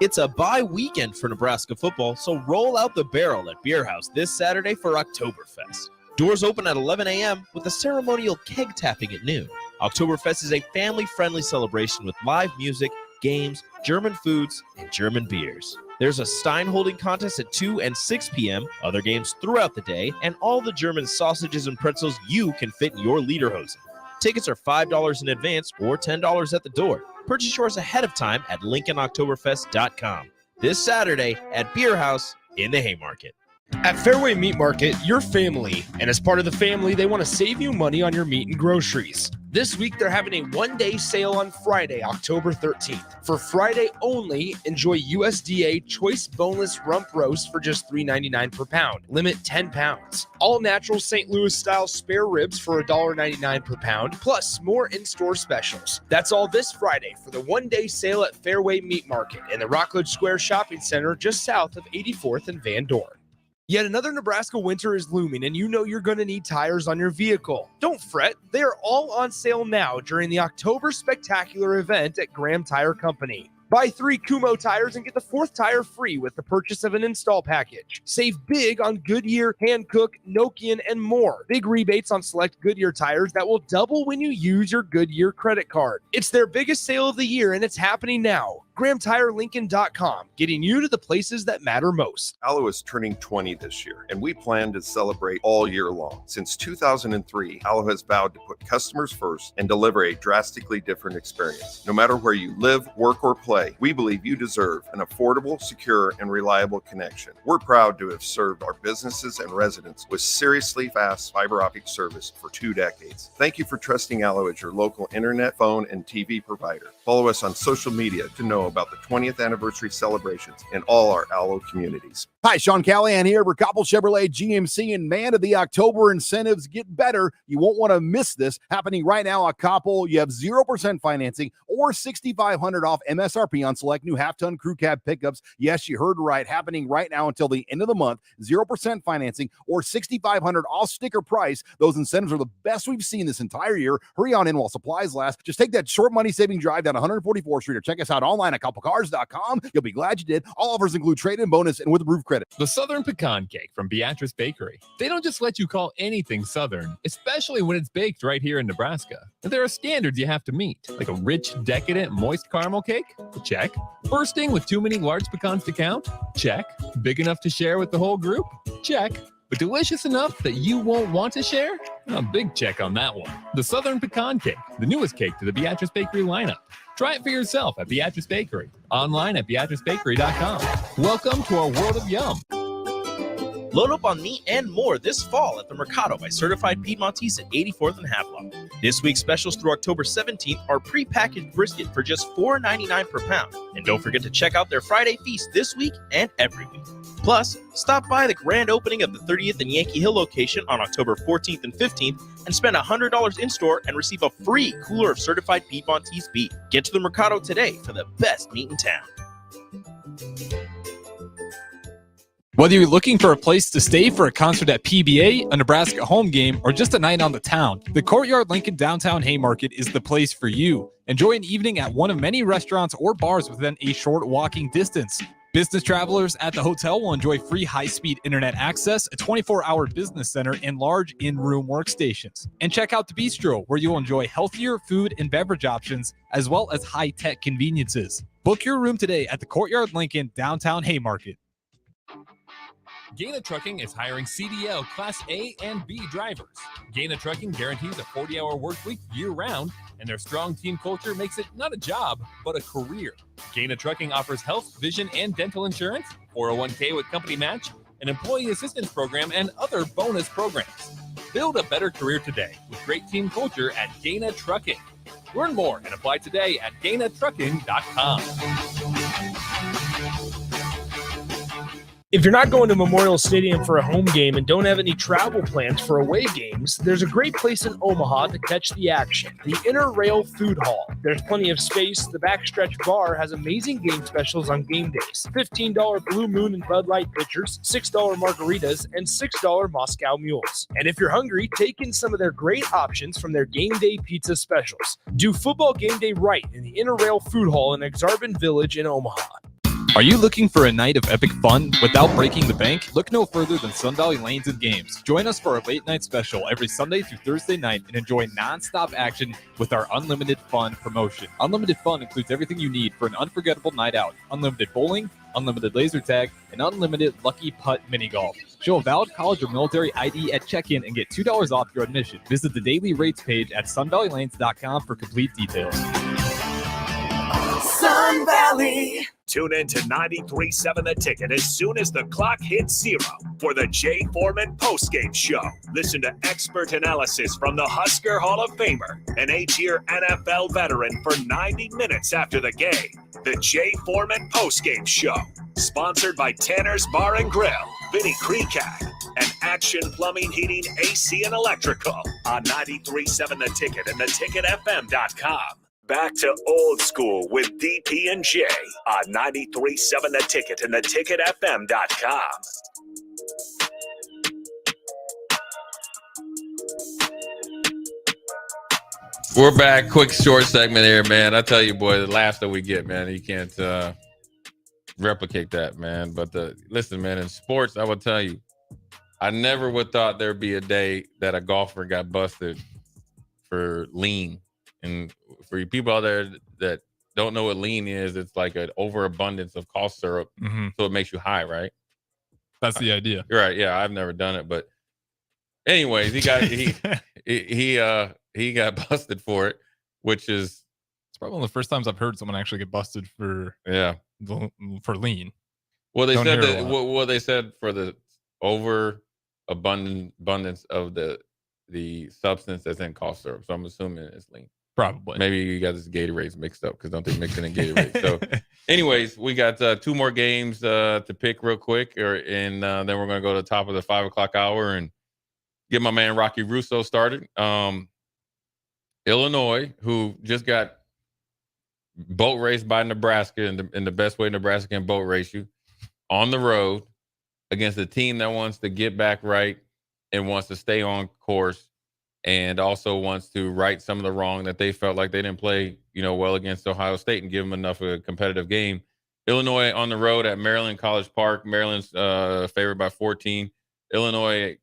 It's a bye weekend for Nebraska football, so roll out the barrel at Beer House this Saturday for Oktoberfest. Doors open at 11 a.m. with a ceremonial keg tapping at noon. Oktoberfest is a family-friendly celebration with live music, games, German foods, and German beers. There's a Stein holding contest at 2 and 6 p.m., other games throughout the day, and all the German sausages and pretzels you can fit in your lederhosen. Tickets are $5 in advance or $10 at the door. Purchase yours ahead of time at LincolnOktoberfest.com. This Saturday at Beer House in the Haymarket. At Fairway Meat Market, you're family, and as part of the family, they want to save you money on your meat and groceries. This week, they're having a one-day sale on Friday, October 13th. For Friday only, enjoy USDA Choice Boneless Rump Roast for just $3.99 per pound. Limit 10 pounds. All-natural St. Louis-style spare ribs for $1.99 per pound, plus more in-store specials. That's all this Friday for the one-day sale at Fairway Meat Market in the Rockledge Square Shopping Center just south of 84th and Van Dorn. Yet another Nebraska winter is looming, and you know you're going to need tires on your vehicle. Don't fret, they are all on sale now during the October Spectacular event at Graham Tire Company. Buy 3 Kumho tires and get the 4th tire free with the purchase of an install package. Save big on Goodyear, Hankook, Nokian, and more. Big rebates on select Goodyear tires that will double when you use your Goodyear credit card. It's their biggest sale of the year, and it's happening now. GrahamTireLincoln.com, getting you to the places that matter most. Allo is turning 20 this year, and we plan to celebrate all year long. Since 2003, Allo has vowed to put customers first and deliver a drastically different experience. No matter where you live, work, or play, we believe you deserve an affordable, secure, and reliable connection. We're proud to have served our businesses and residents with seriously fast fiber optic service for 2 decades. Thank you for trusting Allo as your local internet, phone, and TV provider. Follow us on social media to know about the 20th anniversary celebrations in all our Allo communities. Hi, Sean Callahan here. Ricopple Chevrolet GMC, and man, of the October incentives get better. You won't want to miss this. Happening right now at Koppel. You have 0% financing or $6,500 off MSRP on select new half-ton crew cab pickups. Yes, you heard right. Happening right now until the end of the month. 0% financing or $6,500 off sticker price. Those incentives are the best we've seen this entire year. Hurry on in while supplies last. Just take that short money-saving drive down 144th Street or check us out online at KoppelCars.com. You'll be glad you did. All offers include trade-in bonus and with roof credit. The Southern Pecan Cake from Beatrice Bakery. They don't just let you call anything Southern, especially when it's baked right here in Nebraska. There are standards you have to meet, like a rich, decadent, moist caramel cake? Check. Bursting with too many large pecans to count? Check. Big enough to share with the whole group? Check. But delicious enough that you won't want to share? A big check on that one. The Southern Pecan Cake, the newest cake to the Beatrice Bakery lineup. Try it for yourself at Beatrice Bakery. Online at BeatriceBakery.com. Welcome to our world of yum. Load up on meat and more this fall at the Mercado by Certified Piedmontese at 84th and Havelock. This week's specials through October 17th are prepackaged brisket for just $4.99 per pound. And don't forget to check out their Friday feast this week and every week. Plus, stop by the grand opening of the 30th and Yankee Hill location on October 14th and 15th and spend $100 in-store and receive a free cooler of certified Piedmontese beef. Get to the Mercado today for the best meat in town. Whether you're looking for a place to stay for a concert at PBA, a Nebraska home game, or just a night on the town, the Courtyard Lincoln Downtown Haymarket is the place for you. Enjoy an evening at one of many restaurants or bars within a short walking distance. Business travelers at the hotel will enjoy free high-speed internet access, a 24-hour business center, and large in-room workstations. And check out the Bistro, where you'll enjoy healthier food and beverage options, as well as high-tech conveniences. Book your room today at the Courtyard Lincoln Downtown Haymarket. Gaina Trucking is hiring CDL Class A and B drivers. Gaina Trucking guarantees a 40-hour work week year-round, and their strong team culture makes it not a job, but a career. Gaina Trucking offers health, vision, and dental insurance, 401k with company match, an employee assistance program, and other bonus programs. Build a better career today with great team culture at Gaina Trucking. Learn more and apply today at GainaTrucking.com. If you're not going to Memorial Stadium for a home game and don't have any travel plans for away games, there's a great place in Omaha to catch the action, the Inner Rail Food Hall. There's plenty of space. The Backstretch Bar has amazing game specials on game days. $15 Blue Moon and Bud Light pitchers, $6 margaritas, and $6 Moscow Mules. And if you're hungry, take in some of their great options from their game day pizza specials. Do football game day right in the Inner Rail Food Hall in Exarban Village in Omaha. Are you looking for a night of epic fun without breaking the bank? Look no further than Sun Valley Lanes and Games. Join us for our late night special every Sunday through Thursday night and enjoy non-stop action with our Unlimited Fun promotion. Unlimited Fun includes everything you need for an unforgettable night out. Unlimited bowling, unlimited laser tag, and unlimited lucky putt mini golf. Show a valid college or military ID at check-in and get $2 off your admission. Visit the daily rates page at sunvalleylanes.com for complete details. Sun Valley. Tune in to 93.7 The Ticket as soon as the clock hits 0 for the Jay Foreman postgame show. Listen to expert analysis from the Husker Hall of Famer, an 8-year NFL veteran for 90 minutes after the game. The Jay Foreman postgame show, sponsored by Tanner's Bar and Grill, Vinny Kreekak, and Action Plumbing, Heating, AC, and Electrical on 93.7 The Ticket and theticketfm.com. Back to old school with DP and J on 93.7 The Ticket and theticketfm.com. We're back. Quick short segment here, man. I tell you, boy, the laughs that we get, man, you can't replicate that, man. But listen, man, in sports, I would tell you, I never would thought there'd be a day that a golfer got busted for lean. And for you people out there that don't know what lean is, it's like an overabundance of cough syrup, so it makes you high, right? That's the idea. You're right. Yeah, I've never done it, but anyways, he got busted for it, which is it's probably one of the first times I've heard someone actually get busted for lean. Well, they said that. Well, they said for the overabundance of the substance that's in cough syrup. So I'm assuming it's lean. Probably. Maybe you got this Gatorades mixed up because don't they mix it in Gatorade? So, anyways, we got 2 more games to pick real quick, and then we're going to go to the top of the 5 o'clock hour and get my man Rocky Russo started. Illinois, who just got boat raced by Nebraska in the best way Nebraska can boat race you, on the road against a team that wants to get back right and wants to stay on course, and also wants to right some of the wrong that they felt like they didn't play, well against Ohio State and give them enough of a competitive game. Illinois on the road at Maryland College Park. Maryland's favored by 14. Illinois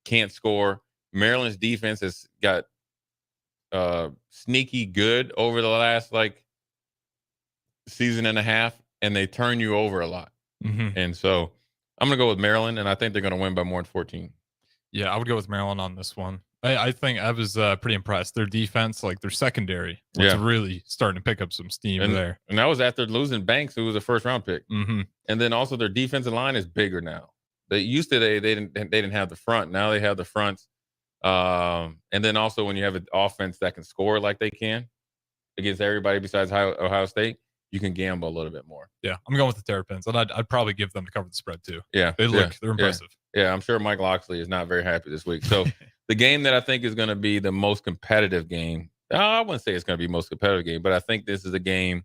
can't score. Maryland's defense has got sneaky good over the last season and a half, and they turn you over a lot. And so I'm going to go with Maryland, and I think they're going to win by more than 14. Yeah, I would go with Maryland on this one. I think I was pretty impressed. Their defense, their secondary, was really starting to pick up some steam there. And that was after losing Banks, who was a first-round pick. And then also their defensive line is bigger now. They used to they didn't have the front. Now they have the fronts. And then also when you have an offense that can score like they can against everybody besides Ohio State, you can gamble a little bit more. Yeah, I'm going with the Terrapins, and I'd probably give them to cover the spread too. Yeah, they're impressive. Yeah, I'm sure Mike Loxley is not very happy this week. So the game that I think is going to be the most competitive game, I wouldn't say it's going to be the most competitive game, but I think this is a game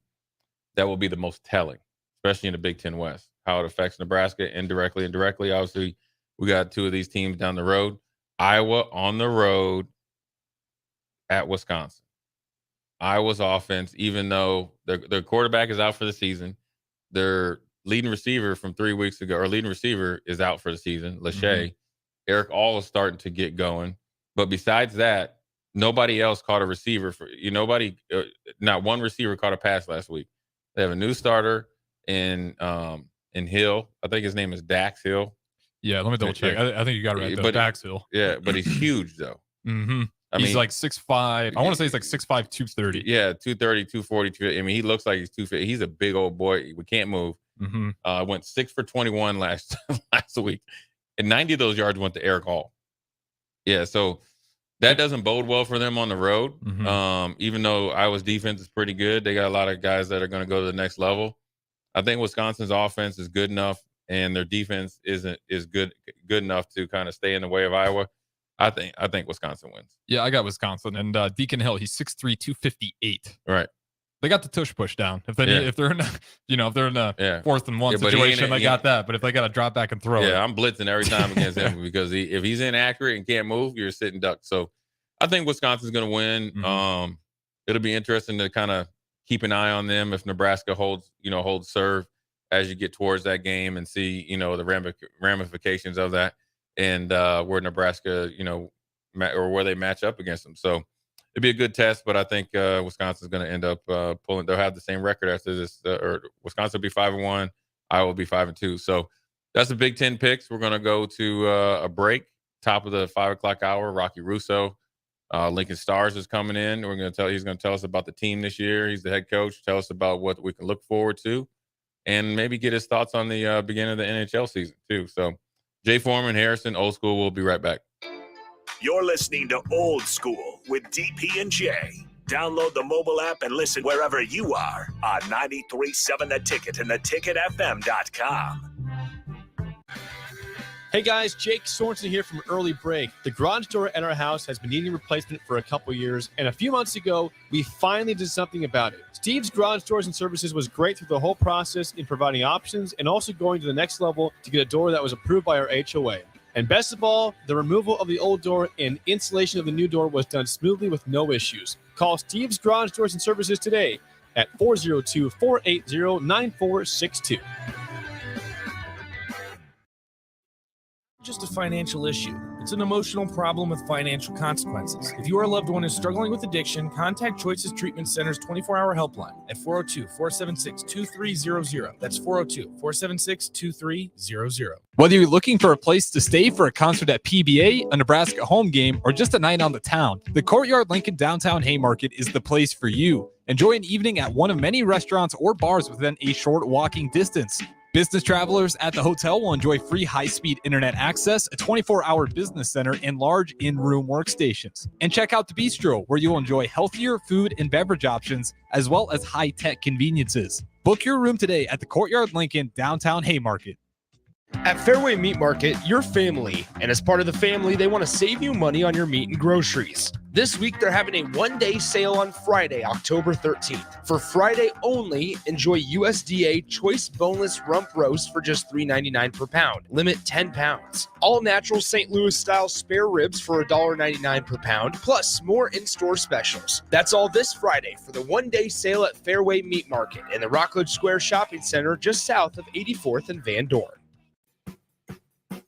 that will be the most telling, especially in the Big Ten West, how it affects Nebraska indirectly and directly. Obviously, we got 2 of these teams down the road. Iowa on the road at Wisconsin. Iowa's offense, even though their quarterback is out for the season, their leading receiver from 3 weeks ago, or leading receiver is out for the season, Lachey. Eric All is starting to get going. But besides that, nobody else caught a receiver. Not one receiver caught a pass last week. They have a new starter in Hill. I think his name is Dax Hill. Yeah, let me double check. I think you got it right, though. Dax Hill. Yeah, but he's huge, though. He's 6'5". I want to say he's 6'5", 230. Yeah, 230, 240. I mean, he looks like he's 250. He's a big old boy. We can't move. Went 6 for 21 last week. And 90 of those yards went to Eric Hall. Yeah, so that doesn't bode well for them on the road. Even though Iowa's defense is pretty good, they got a lot of guys that are going to go to the next level. I think Wisconsin's offense is good enough, and their defense is good enough to kind of stay in the way of Iowa. I think Wisconsin wins. Yeah, I got Wisconsin, and Deacon Hill, he's 6'3", 258. Right. They got the tush push down. If they if they're in a 4th and 1 situation, they got that. But if they got to drop back and throw it, I'm blitzing every time against him because if he's inaccurate and can't move, you're sitting duck. So I think Wisconsin's going to win. It'll be interesting to kind of keep an eye on them if Nebraska holds serve as you get towards that game and see, the ramifications of that and where Nebraska, or where they match up against them. So it'd be a good test, but I think Wisconsin's going to end up pulling. They'll have the same record after this, or Wisconsin will be 5-1. Iowa will be 5-2. So that's the Big Ten picks. We're going to go to a break. Top of the 5 o'clock hour. Rocky Russo, Lincoln Stars is coming in. He's going to tell us about the team this year. He's the head coach. Tell us about what we can look forward to, and maybe get his thoughts on the beginning of the NHL season too. So, Jay Foreman, Harrison, Old School. We'll be right back. You're listening to Old School with DP and J. Download the mobile app and listen wherever you are on 93.7 The Ticket and theticketfm.com. Hey guys, Jake Sorensen here from Early Break. The garage door at our house has been needing replacement for a couple years, and a few months ago, we finally did something about it. Steve's Garage Doors and Services was great through the whole process in providing options and also going to the next level to get a door that was approved by our HOA. And best of all, the removal of the old door and installation of the new door was done smoothly with no issues. Call Steve's Garage Doors and Services today at 402-480-9462. Just a financial issue. It's an emotional problem with financial consequences. If your loved one is struggling with addiction, contact Choices Treatment Center's 24-hour helpline at 402-476-2300. That's 402-476-2300. Whether you're looking for a place to stay for a concert at PBA, a Nebraska home game, or just a night on the town, the Courtyard Lincoln Downtown Haymarket is the place for you. Enjoy an evening at one of many restaurants or bars within a short walking distance. Business travelers at the hotel will enjoy free high-speed internet access, a 24-hour business center, and large in-room workstations. And check out the Bistro, where you'll enjoy healthier food and beverage options, as well as high-tech conveniences. Book your room today at the Courtyard Lincoln Downtown Haymarket. At Fairway Meat Market, your family, and as part of the family, they want to save you money on your meat and groceries. This week, they're having a one-day sale on Friday, October 13th. For Friday only, enjoy USDA Choice Boneless Rump Roast for just $3.99 per pound. Limit 10 pounds. All-natural St. Louis-style spare ribs for $1.99 per pound, plus more in-store specials. That's all this Friday for the one-day sale at Fairway Meat Market in the Rockledge Square Shopping Center just south of 84th and Van Dorn.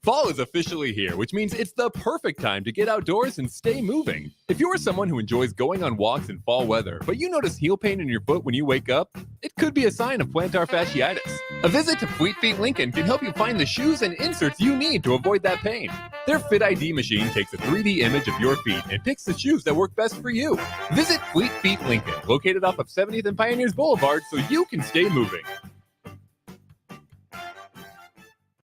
Fall is officially here, which means it's the perfect time to get outdoors and stay moving. If you're someone who enjoys going on walks in fall weather, but you notice heel pain in your foot when you wake up, it could be a sign of plantar fasciitis. A visit to Fleet Feet Lincoln can help you find the shoes and inserts you need to avoid that pain. Their Fit ID machine takes a 3D image of your feet and picks the shoes that work best for you. Visit Fleet Feet Lincoln, located off of 70th and Pioneers Boulevard, so you can stay moving.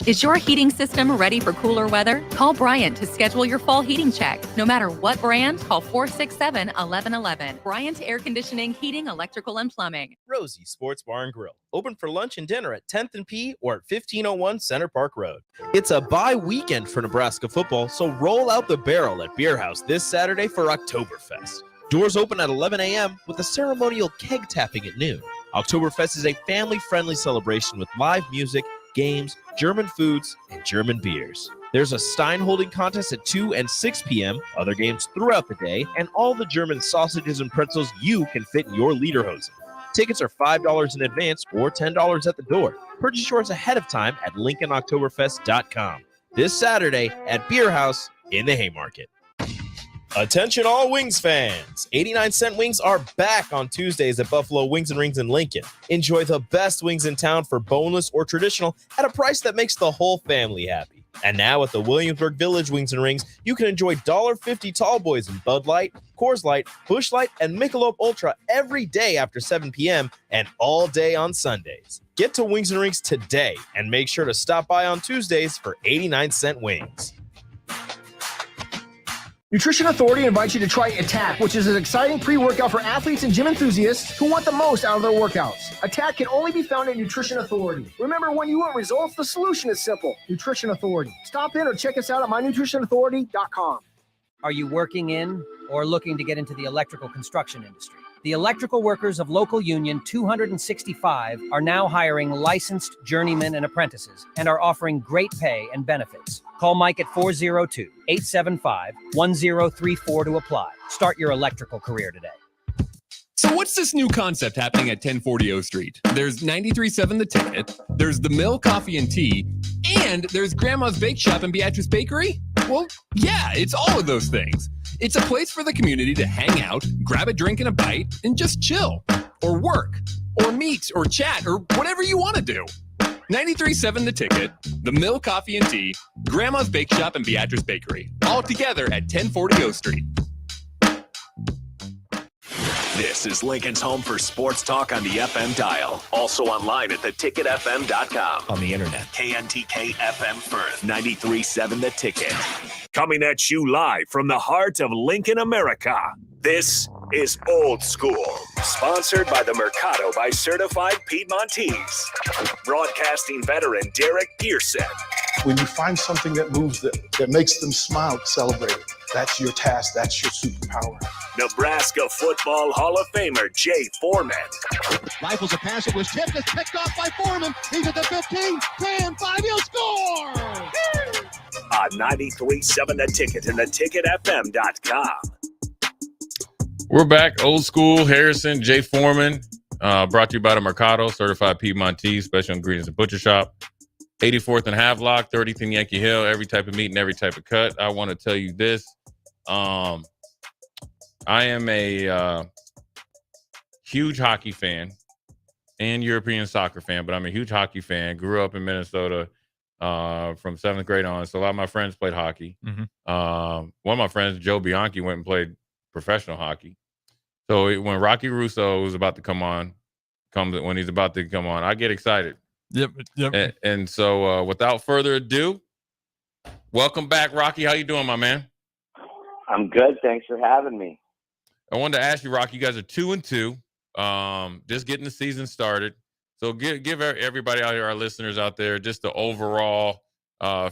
Is your heating system ready for cooler weather? Call Bryant to schedule your fall heating check. No matter what brand, call 467-1111. Bryant Air Conditioning, Heating, Electrical, and Plumbing. Rosie Sports Bar and Grill. Open for lunch and dinner at 10th and P or at 1501 Center Park Road. It's a bye weekend for Nebraska football, so roll out the barrel at Beer House this Saturday for Oktoberfest. Doors open at 11 a.m. with a ceremonial keg tapping at noon. Oktoberfest is a family-friendly celebration with live music, games, German foods, and German beers. There's a Stein holding contest at 2 and 6 p.m., other games throughout the day, and all the German sausages and pretzels you can fit in your lederhosen. Tickets are $5 in advance or $10 at the door. Purchase yours ahead of time at LincolnOktoberfest.com. This Saturday at Beer House in the Haymarket. Attention all Wings fans! 89-cent wings are back on Tuesdays at Buffalo Wings and Rings in Lincoln. Enjoy the best wings in town for boneless or traditional at a price that makes the whole family happy. And now at the Williamsburg Village Wings and Rings, you can enjoy $1.50 tall boys in Bud Light, Coors Light, Busch Light, and Michelob Ultra every day after 7 p.m. and all day on Sundays. Get to Wings and Rings today and make sure to stop by on Tuesdays for 89-cent wings. Nutrition Authority invites you to try Attack, which is an exciting pre-workout for athletes and gym enthusiasts who want the most out of their workouts. Attack can only be found at Nutrition Authority. Remember, when you want results, the solution is simple. Nutrition Authority. Stop in or check us out at mynutritionauthority.com. Are you working in or looking to get into the electrical construction industry? The electrical workers of Local Union 265 are now hiring licensed journeymen and apprentices and are offering great pay and benefits. Call Mike at 402-875-1034 to apply. Start your electrical career today. So what's this new concept happening at 1040 O Street? There's 93.7 The Ticket, there's The Mill Coffee and Tea, and there's Grandma's Bake Shop and Beatrice Bakery? Well, yeah, it's all of those things. It's a place for the community to hang out, grab a drink and a bite, and just chill, or work, or meet, or chat, or whatever you want to do. 93.7 The Ticket, The Mill Coffee and Tea, Grandma's Bake Shop and Beatrice Bakery, all together at 1040 O Street. This is Lincoln's home for sports talk on the FM dial. Also online at theticketfm.com. On the internet. KNTK FM Firth, 93.7 The Ticket. Coming at you live from the heart of Lincoln, America. This is Old School, sponsored by the Mercado by Certified Piedmontese. Broadcasting veteran Derek Pearson. When you find something that moves that makes them smile, celebrate it. That's your task. That's your superpower. Nebraska Football Hall of Famer Jay Foreman. Rifles a pass. It was tipped. It's picked off by Foreman. He's at the 15, 10, 5. He'll score! On 93.7 The Ticket and theticketfm.com. We're back. Old School. Harrison, Jay Foreman. Brought to you by the Mercado, Certified Piedmontese, Special Ingredients and Butcher Shop. 84th and Havelock, 30th and Yankee Hill, every type of meat and every type of cut. I want to tell you this. I am a huge hockey fan and European soccer fan, but I'm a huge hockey fan. Grew up in Minnesota from 7th grade on, so a lot of my friends played hockey. Mm-hmm. One of my friends, Joe Bianchi, went and played professional hockey. So when Rocky Russo was about to when he's about to come on, I get excited. Yep. And so without further ado, welcome back, Rocky. How you doing, my man? I'm good. Thanks for having me. I wanted to ask you, Rocky, you guys are 2-2, just getting the season started. So give everybody out here, our listeners out there, just the overall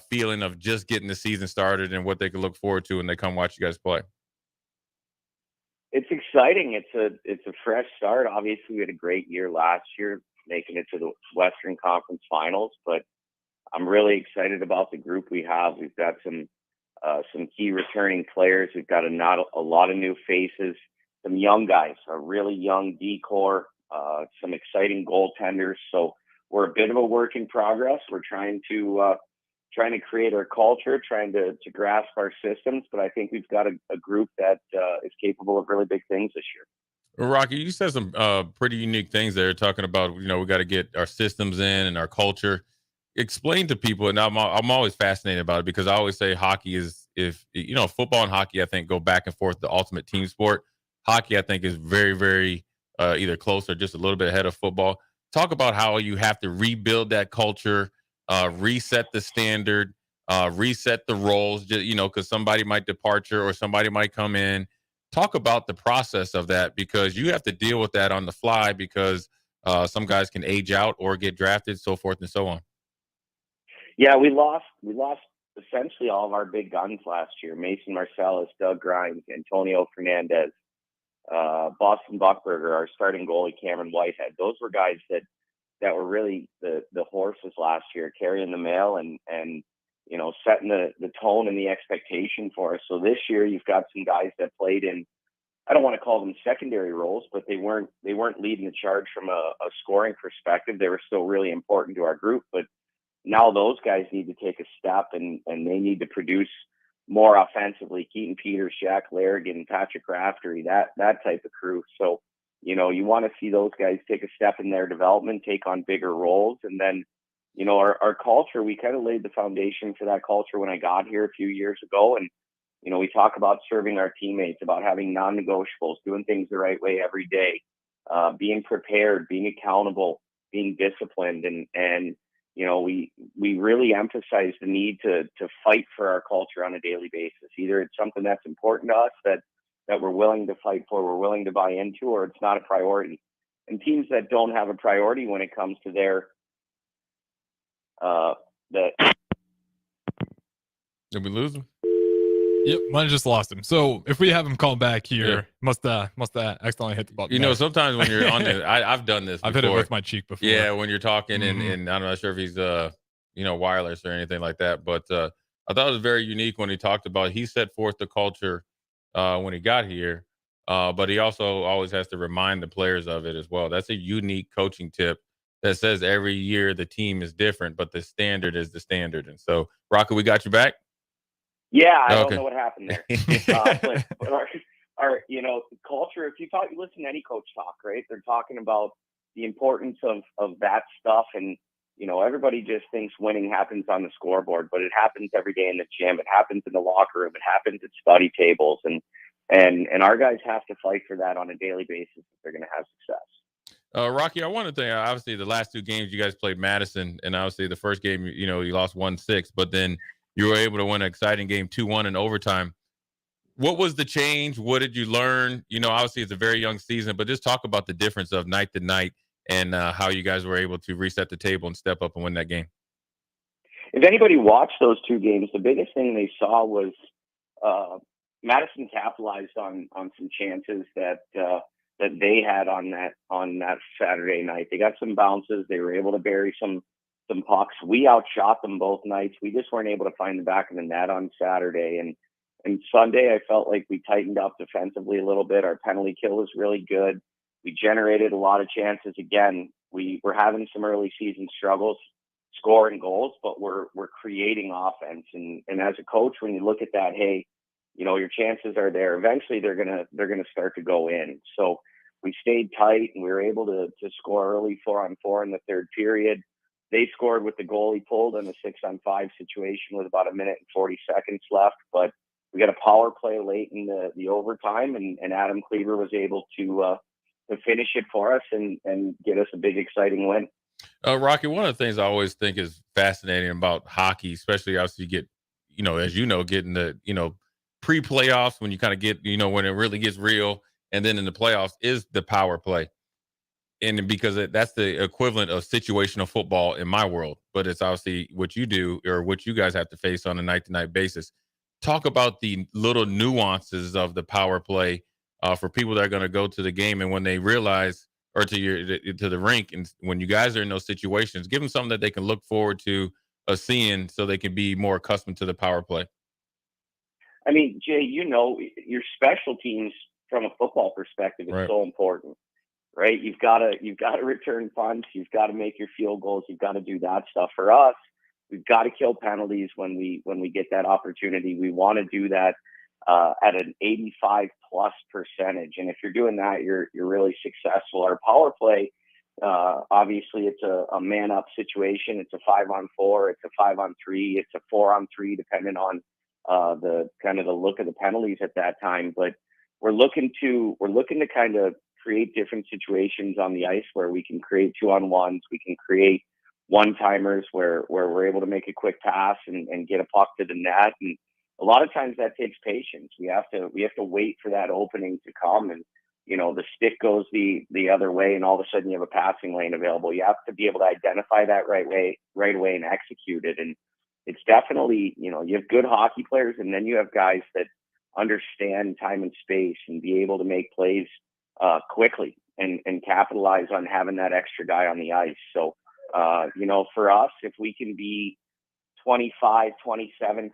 feeling of just getting the season started and what they can look forward to when they come watch you guys play. It's exciting. It's a fresh start. Obviously, we had a great year last year, making it to the Western Conference Finals, but I'm really excited about the group we have. We've got some key returning players. We've got a lot of new faces, some young guys, a really young D-core, some exciting goaltenders. So we're a bit of a work in progress. We're trying to create our culture, trying to grasp our systems, but I think we've got a group that is capable of really big things this year. Well, Rocky, you said some pretty unique things there, talking about, we got to get our systems in and our culture. Explain to people, and I'm always fascinated about it, because I always say hockey is, football and hockey, I think, go back and forth, the ultimate team sport. Hockey, I think, is very, very either close or just a little bit ahead of football. Talk about how you have to rebuild that culture, reset the standard, reset the roles, because somebody might departure or somebody might come in. Talk about the process of that, because you have to deal with that on the fly, because some guys can age out or get drafted, so forth and so on. Yeah, we lost essentially all of our big guns last year. Mason Marcellus, Doug Grimes, Antonio Fernandez, Boston Buckberger, our starting goalie Cameron Whitehead. Those were guys that were really the horses last year, carrying the mail and setting the tone and the expectation for us. So this year you've got some guys that played in, I don't want to call them secondary roles, but they weren't leading the charge from a scoring perspective. They were still really important to our group, but now those guys need to take a step and they need to produce more offensively. Keaton Peters, Jack Larrigan, Patrick Raftery, that type of crew. So, you want to see those guys take a step in their development, take on bigger roles. And then, our culture, we kind of laid the foundation for that culture when I got here a few years ago. And, we talk about serving our teammates, about having non-negotiables, doing things the right way every day, being prepared, being accountable, being disciplined. And we really emphasize the need to fight for our culture on a daily basis. Either it's something that's important to us that we're willing to fight for, we're willing to buy into, or it's not a priority. And teams that don't have a priority when it comes to their Did we lose him? Yep, might have just lost him. So if we have him call back here, must accidentally hit the button. Sometimes when you're on it, I've done this before. I've hit it with my cheek before. Yeah, when you're talking and I'm not sure if he's wireless or anything like that. But I thought it was very unique when he talked about, he set forth the culture when he got here but he also always has to remind the players of it as well. That's a unique coaching tip that says every year the team is different, but the standard is the standard. And so, Rocky, we got you back? Yeah, I don't Okay. know what happened there. But our culture, if you listen to any coach talk, right? They're talking about the importance of that stuff. And, everybody just thinks winning happens on the scoreboard, but it happens every day in the gym. It happens in the locker room. It happens at study tables. And our guys have to fight for that on a daily basis if they're going to have success. Rocky, I want to think, obviously, the last two games you guys played Madison, and obviously the first game, you lost 1-6, but then you were able to win an exciting game 2-1 in overtime. What was the change? What did you learn? Obviously it's a very young season, but just talk about the difference of night to night and how you guys were able to reset the table and step up and win that game. If anybody watched those two games, the biggest thing they saw was Madison capitalized on some chances that they had on that Saturday night. They got some bounces. They were able to bury some pucks. We outshot them both nights. We just weren't able to find the back of the net on Saturday. And Sunday, I felt like we tightened up defensively a little bit. Our penalty kill was really good. We generated a lot of chances. Again, we were having some early season struggles scoring goals, but we're creating offense. And as a coach, when you look at that, hey, your chances are there. Eventually, they're gonna start to go in. So we stayed tight, and we were able to score early 4-on-4 in the third period. They scored with the goalie pulled in a 6-on-5 situation with about 1 minute and 40 seconds left. But we got a power play late in the overtime, and Adam Cleaver was able to finish it for us and get us a big, exciting win. Rocky, one of the things I always think is fascinating about hockey, especially obviously you get, getting the, pre-playoffs when you kind of get, when it really gets real, and then in the playoffs is the power play. And because that's the equivalent of situational football in my world, but it's obviously what you do or what you guys have to face on a night-to-night basis. Talk about the little nuances of the power play for people that are going to go to the game, and when they realize, or to the rink, and when you guys are in those situations, give them something that they can look forward to seeing, so they can be more accustomed to the power play. I mean, Jay, your special teams from a football perspective is so important, right? You've got to return punts, you've got to make your field goals, you've got to do that stuff. For us, we've got to kill penalties when we get that opportunity. We want to do that at an 85+%. And if you're doing that, you're really successful. Our power play, obviously it's a man up situation. It's a 5-on-4, it's a 5-on-3, it's a 4-on-3, depending on the kind of the look of the penalties at that time. But we're looking to kind of create different situations on the ice where we can create 2-on-1s, we can create one-timers where we're able to make a quick pass and get a puck to the net. And a lot of times that takes patience. We have to wait for that opening to come, and the stick goes the other way, and all of a sudden you have a passing lane available. You have to be able to identify that right away and execute it. And it's definitely, you have good hockey players, and then you have guys that understand time and space and be able to make plays quickly and capitalize on having that extra guy on the ice. So, for us, if we can be 25, 27%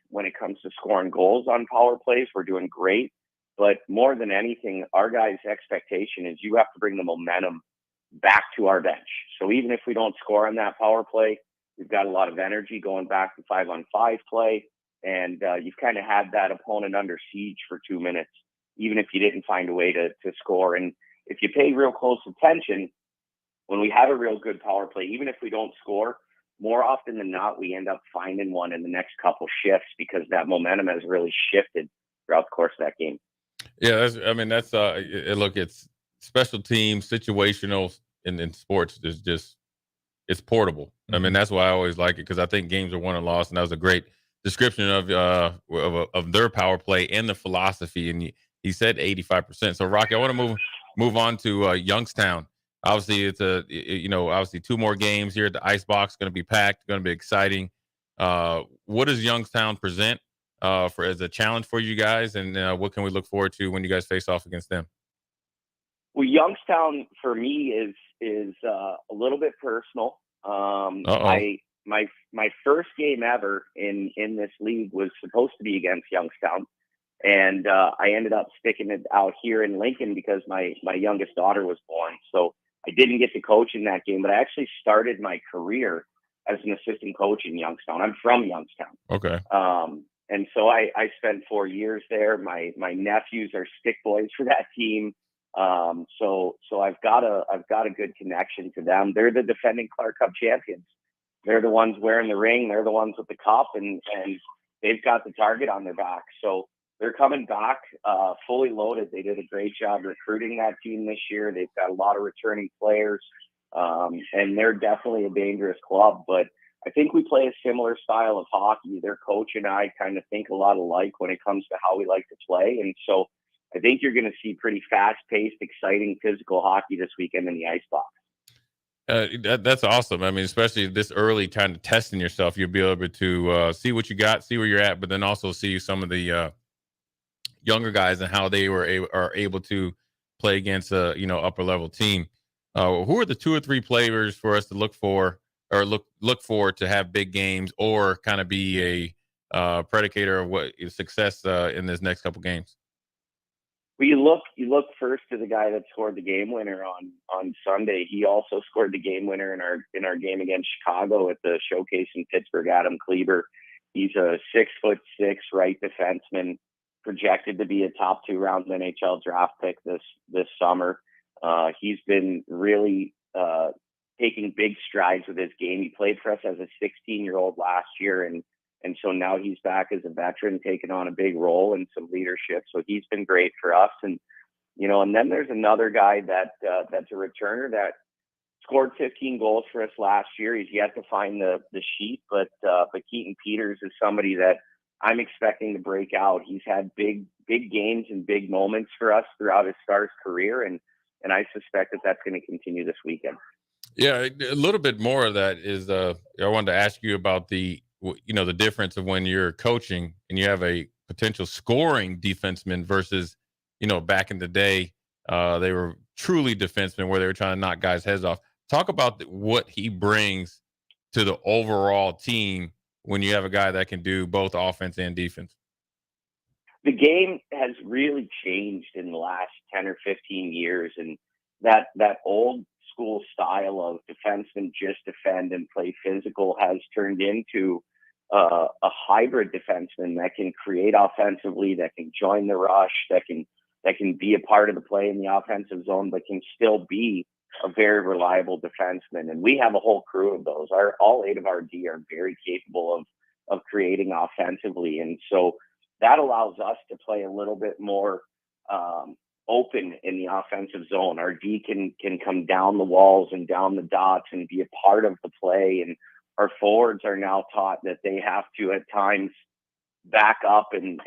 when it comes to scoring goals on power plays, we're doing great. But more than anything, our guys' expectation is you have to bring the momentum back to our bench. So even if we don't score on that power play, we've got a lot of energy going back to 5-on-5 play. And you've kind of had that opponent under siege for 2 minutes, even if you didn't find a way to score. And if you pay real close attention, when we have a real good power play, even if we don't score, more often than not, we end up finding one in the next couple shifts because that momentum has really shifted throughout the course of that game. Yeah, look, it's special teams, situational in sports. It's portable. I mean, that's why I always like it, because I think games are won and lost, and that was a great description of their power play and the philosophy. And he said 85%. So Rocky, I want to move on to Youngstown. Obviously, it's obviously 2 more games here at the Ice Box. Going to be packed. Going to be exciting. What does Youngstown present as a challenge for you guys, and what can we look forward to when you guys face off against them? Well, Youngstown for me is a little bit personal. My first game ever in this league was supposed to be against Youngstown. And I ended up sticking it out here in Lincoln because my youngest daughter was born. So I didn't get to coach in that game, but I actually started my career as an assistant coach in Youngstown. I'm from Youngstown. Okay. And so I spent 4 years there. My nephews are stick boys for that team. So I've got a good connection to them. They're the defending Clark Cup champions. They're the ones wearing the ring. They're the ones with the cup, and they've got the target on their back. So they're coming back fully loaded. They did a great job recruiting that team this year. They've got a lot of returning players, and they're definitely a dangerous club. But I think we play a similar style of hockey. Their coach and I kind of think a lot alike when it comes to how we like to play. And so I think you're going to see pretty fast-paced, exciting, physical hockey this weekend in the ice box. That's awesome. I mean, especially this early, kind of testing yourself, you'll be able to see what you got, see where you're at, but then also see some of the younger guys and how they are able to play against a upper level team. Who are the 2 or 3 players for us to look for, or look for to have big games, or kind of be a predicator of what is success in this next couple games? Well, you look first to the guy that scored the game winner on Sunday. He also scored the game winner in our game against Chicago at the Showcase in Pittsburgh. Adam Kleber. He's a 6'6" right defenseman, projected to be a top 2 round NHL draft pick this summer. He's been really taking big strides with his game. He played for us as a 16-year-old last year, and so now he's back as a veteran, taking on a big role and some leadership. So he's been great for us. And then there's another guy that's a returner that scored 15 goals for us last year. He's yet to find the sheet, but Keaton Peters is somebody that I'm expecting to break out. He's had big games and big moments for us throughout his Stars career, and I suspect that's going to continue this weekend. Yeah, a little bit more of that is I wanted to ask you about the difference of when you're coaching and you have a potential scoring defenseman versus, back in the day, they were truly defensemen where they were trying to knock guys' heads off. Talk about what he brings to the overall team when you have a guy that can do both offense and defense. The game has really changed in the last 10 or 15 years, and that old school style of defensemen just defend and play physical has turned into a hybrid defenseman that can create offensively, that can join the rush, that can be a part of the play in the offensive zone, but can still be a very reliable defenseman. And we have a whole crew of those. All 8 of our D are very capable of creating offensively. And so that allows us to play a little bit more open in the offensive zone. Our D can come down the walls and down the dots and be a part of the play. And our forwards are now taught that they have to at times back up and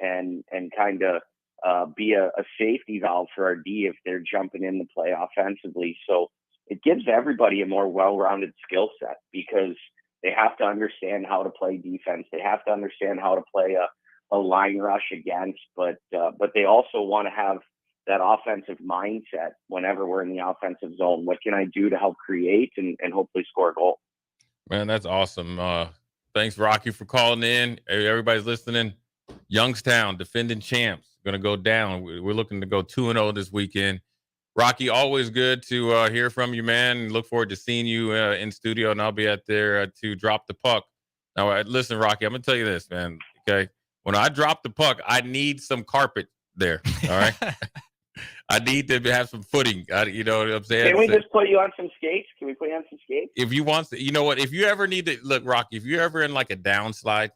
kind of be a safety valve for our D if they're jumping in the play offensively. So it gives everybody a more well-rounded skill set because they have to understand how to play defense. They have to understand how to play a line rush against, but they also want to have that offensive mindset whenever we're in the offensive zone. What can I do to help create and hopefully score a goal? Man, that's awesome. Thanks, Rocky, for calling in. Everybody's listening. Youngstown, defending champs, going to go down. We're looking to go 2-0 this weekend. Rocky, always good to hear from you, man. Look forward to seeing you in studio, and I'll be out there to drop the puck. Now, listen, Rocky, I'm going to tell you this, man, okay? When I drop the puck, I need some carpet there, all right? I need to have some footing. You know what I'm saying? Can we just put you on some skates? Can we put you on some skates? If you want to, you know what? If you ever need to, look, Rocky, if you're ever in like a downslide,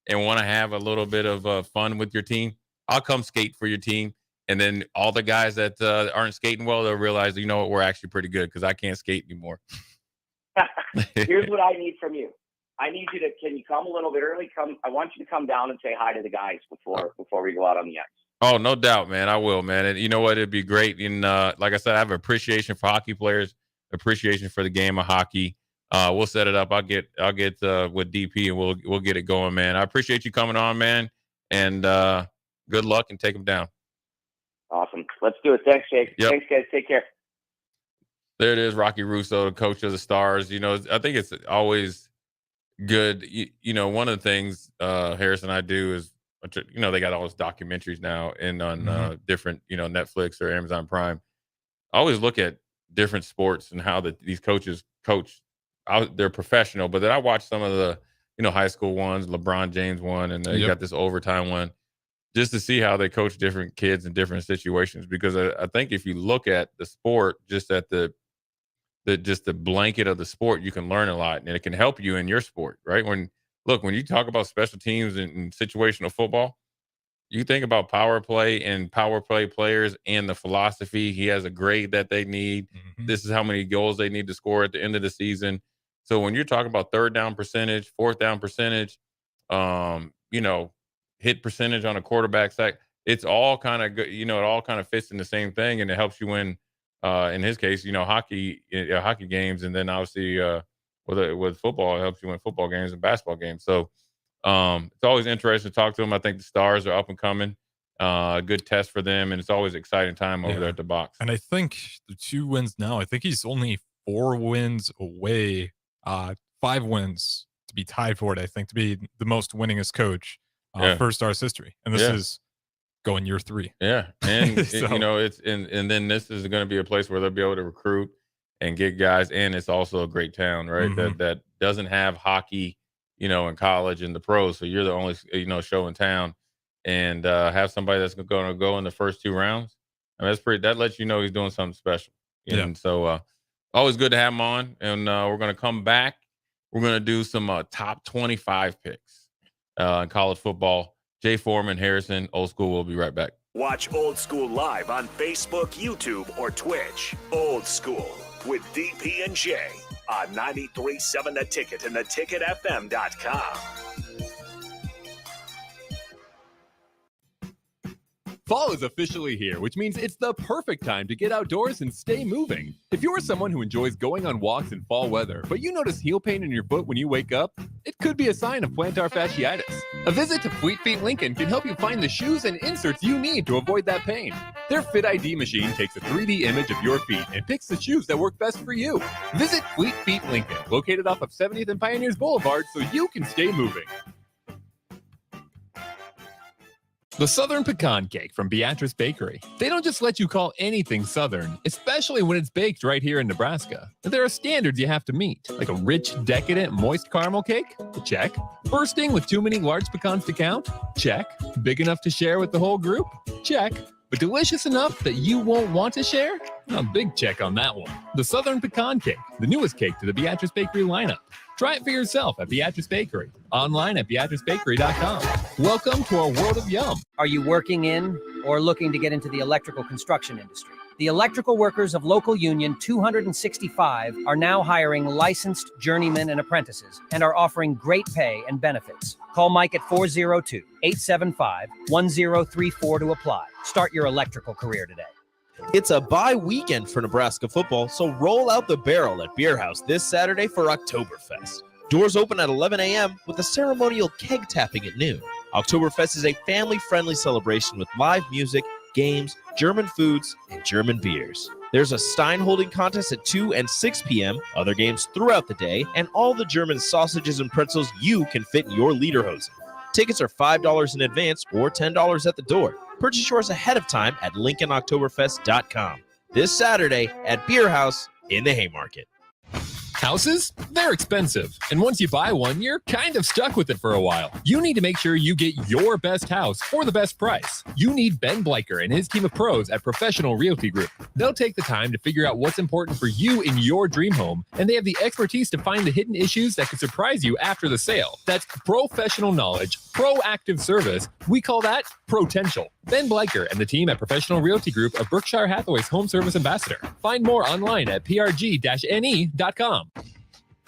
and want to have a little bit of fun with your team, I'll come skate for your team. And then all the guys that aren't skating well, they'll realize, you know what, we're actually pretty good because I can't skate anymore. Here's what I need from you. I need you to, can you come a little bit early? I want you to come down and say hi to the guys before we go out on the ice. Oh, no doubt, man. I will, man. And you know what? It'd be great. And like I said, I have appreciation for hockey players, appreciation for the game of hockey. We'll set it up. I'll get with DP and we'll get it going, man. I appreciate you coming on, man. And good luck and take them down. Awesome. Let's do it. Thanks, Jake. Yep. Thanks, guys. Take care. There it is, Rocky Russo, the coach of the Stars. I think it's always good. One of the things Harris and I do is they got all those documentaries now and on different, Netflix or Amazon Prime. I always look at different sports and how these coaches coach. They're professional, but then I watch some of the, high school ones, LeBron James one, and you got this overtime one, just to see how they coach different kids in different situations. Because I think if you look at the sport, just at the blanket of the sport, you can learn a lot, and it can help you in your sport, right? When you talk about special teams and situational football, you think about power play and power play players and the philosophy. He has a grade that they need. This is how many goals they need to score at the end of the season. So when you're talking about third down percentage, fourth down percentage, hit percentage on a quarterback sack, it's all kind of good. It all kind of fits in the same thing, and it helps you win. In his case, hockey games, and then obviously with football, it helps you win football games and basketball games. So it's always interesting to talk to him. I think the Stars are up and coming. Good test for them, and it's always an exciting time over there at the box. And I think the 2 wins now. I think he's only 4 wins away, 5 wins to be tied for it. I think to be the most winningest coach for Stars history, and this is going year 3. Yeah, and so, it's and then this is going to be a place where they'll be able to recruit and get guys, and it's also a great town, right? That doesn't have hockey, in college and the pros. So you're the only show in town, and have somebody that's going to go in the first 2 rounds. I mean, that lets you know he's doing something special. And so always good to have him on. And we're going to come back. We're going to do some top 25 picks in college football. Jay Foreman, Harrison, Old School. We'll be right back. Watch Old School live on Facebook, YouTube, or Twitch. Old School with DP and J on 93.7 The Ticket and theticketfm.com. Fall is officially here, which means it's the perfect time to get outdoors and stay moving. If you're someone who enjoys going on walks in fall weather, but you notice heel pain in your foot when you wake up, it could be a sign of plantar fasciitis. A visit to Fleet Feet Lincoln can help you find the shoes and inserts you need to avoid that pain. Their Fit ID machine takes a 3D image of your feet and picks the shoes that work best for you. Visit Fleet Feet Lincoln, located off of 70th and Pioneers Boulevard, so you can stay moving. The Southern Pecan Cake from Beatrice Bakery. They don't just let you call anything Southern, especially when it's baked right here in Nebraska. There are standards you have to meet, like a rich, decadent, moist caramel cake? Check. Bursting with too many large pecans to count? Check. Big enough to share with the whole group? Check. But delicious enough that you won't want to share? A big check on that one. The Southern Pecan Cake, the newest cake to the Beatrice Bakery lineup. Try it for yourself at Beatrice Bakery. Online at BeatriceBakery.com. Welcome to our world of yum. Are you working in or looking to get into the electrical construction industry? The electrical workers of Local Union 265 are now hiring licensed journeymen and apprentices and are offering great pay and benefits. Call Mike at 402-875-1034 to apply. Start your electrical career today. It's a bye weekend for Nebraska football, so roll out the barrel at Beer House this Saturday for Oktoberfest. Doors open at 11 a.m. with a ceremonial keg tapping at noon. Oktoberfest is a family-friendly celebration with live music, games, German foods, and German beers. There's a Stein holding contest at 2 and 6 p.m., other games throughout the day, and all the German sausages and pretzels you can fit in your lederhosen. Tickets are $5 in advance or $10 at the door. Purchase yours ahead of time at LincolnOktoberfest.com. This Saturday at Beer House in the Haymarket. Houses? They're expensive. And once you buy one, you're kind of stuck with it for a while. You need to make sure you get your best house for the best price. You need Ben Bleicher and his team of pros at Professional Realty Group. They'll take the time to figure out what's important for you in your dream home, and they have the expertise to find the hidden issues that could surprise you after the sale. That's professional knowledge, proactive service. We call that potential. Ben Bleicher and the team at Professional Realty Group of Berkshire Hathaway's Home Service Ambassador. Find more online at prg-ne.com.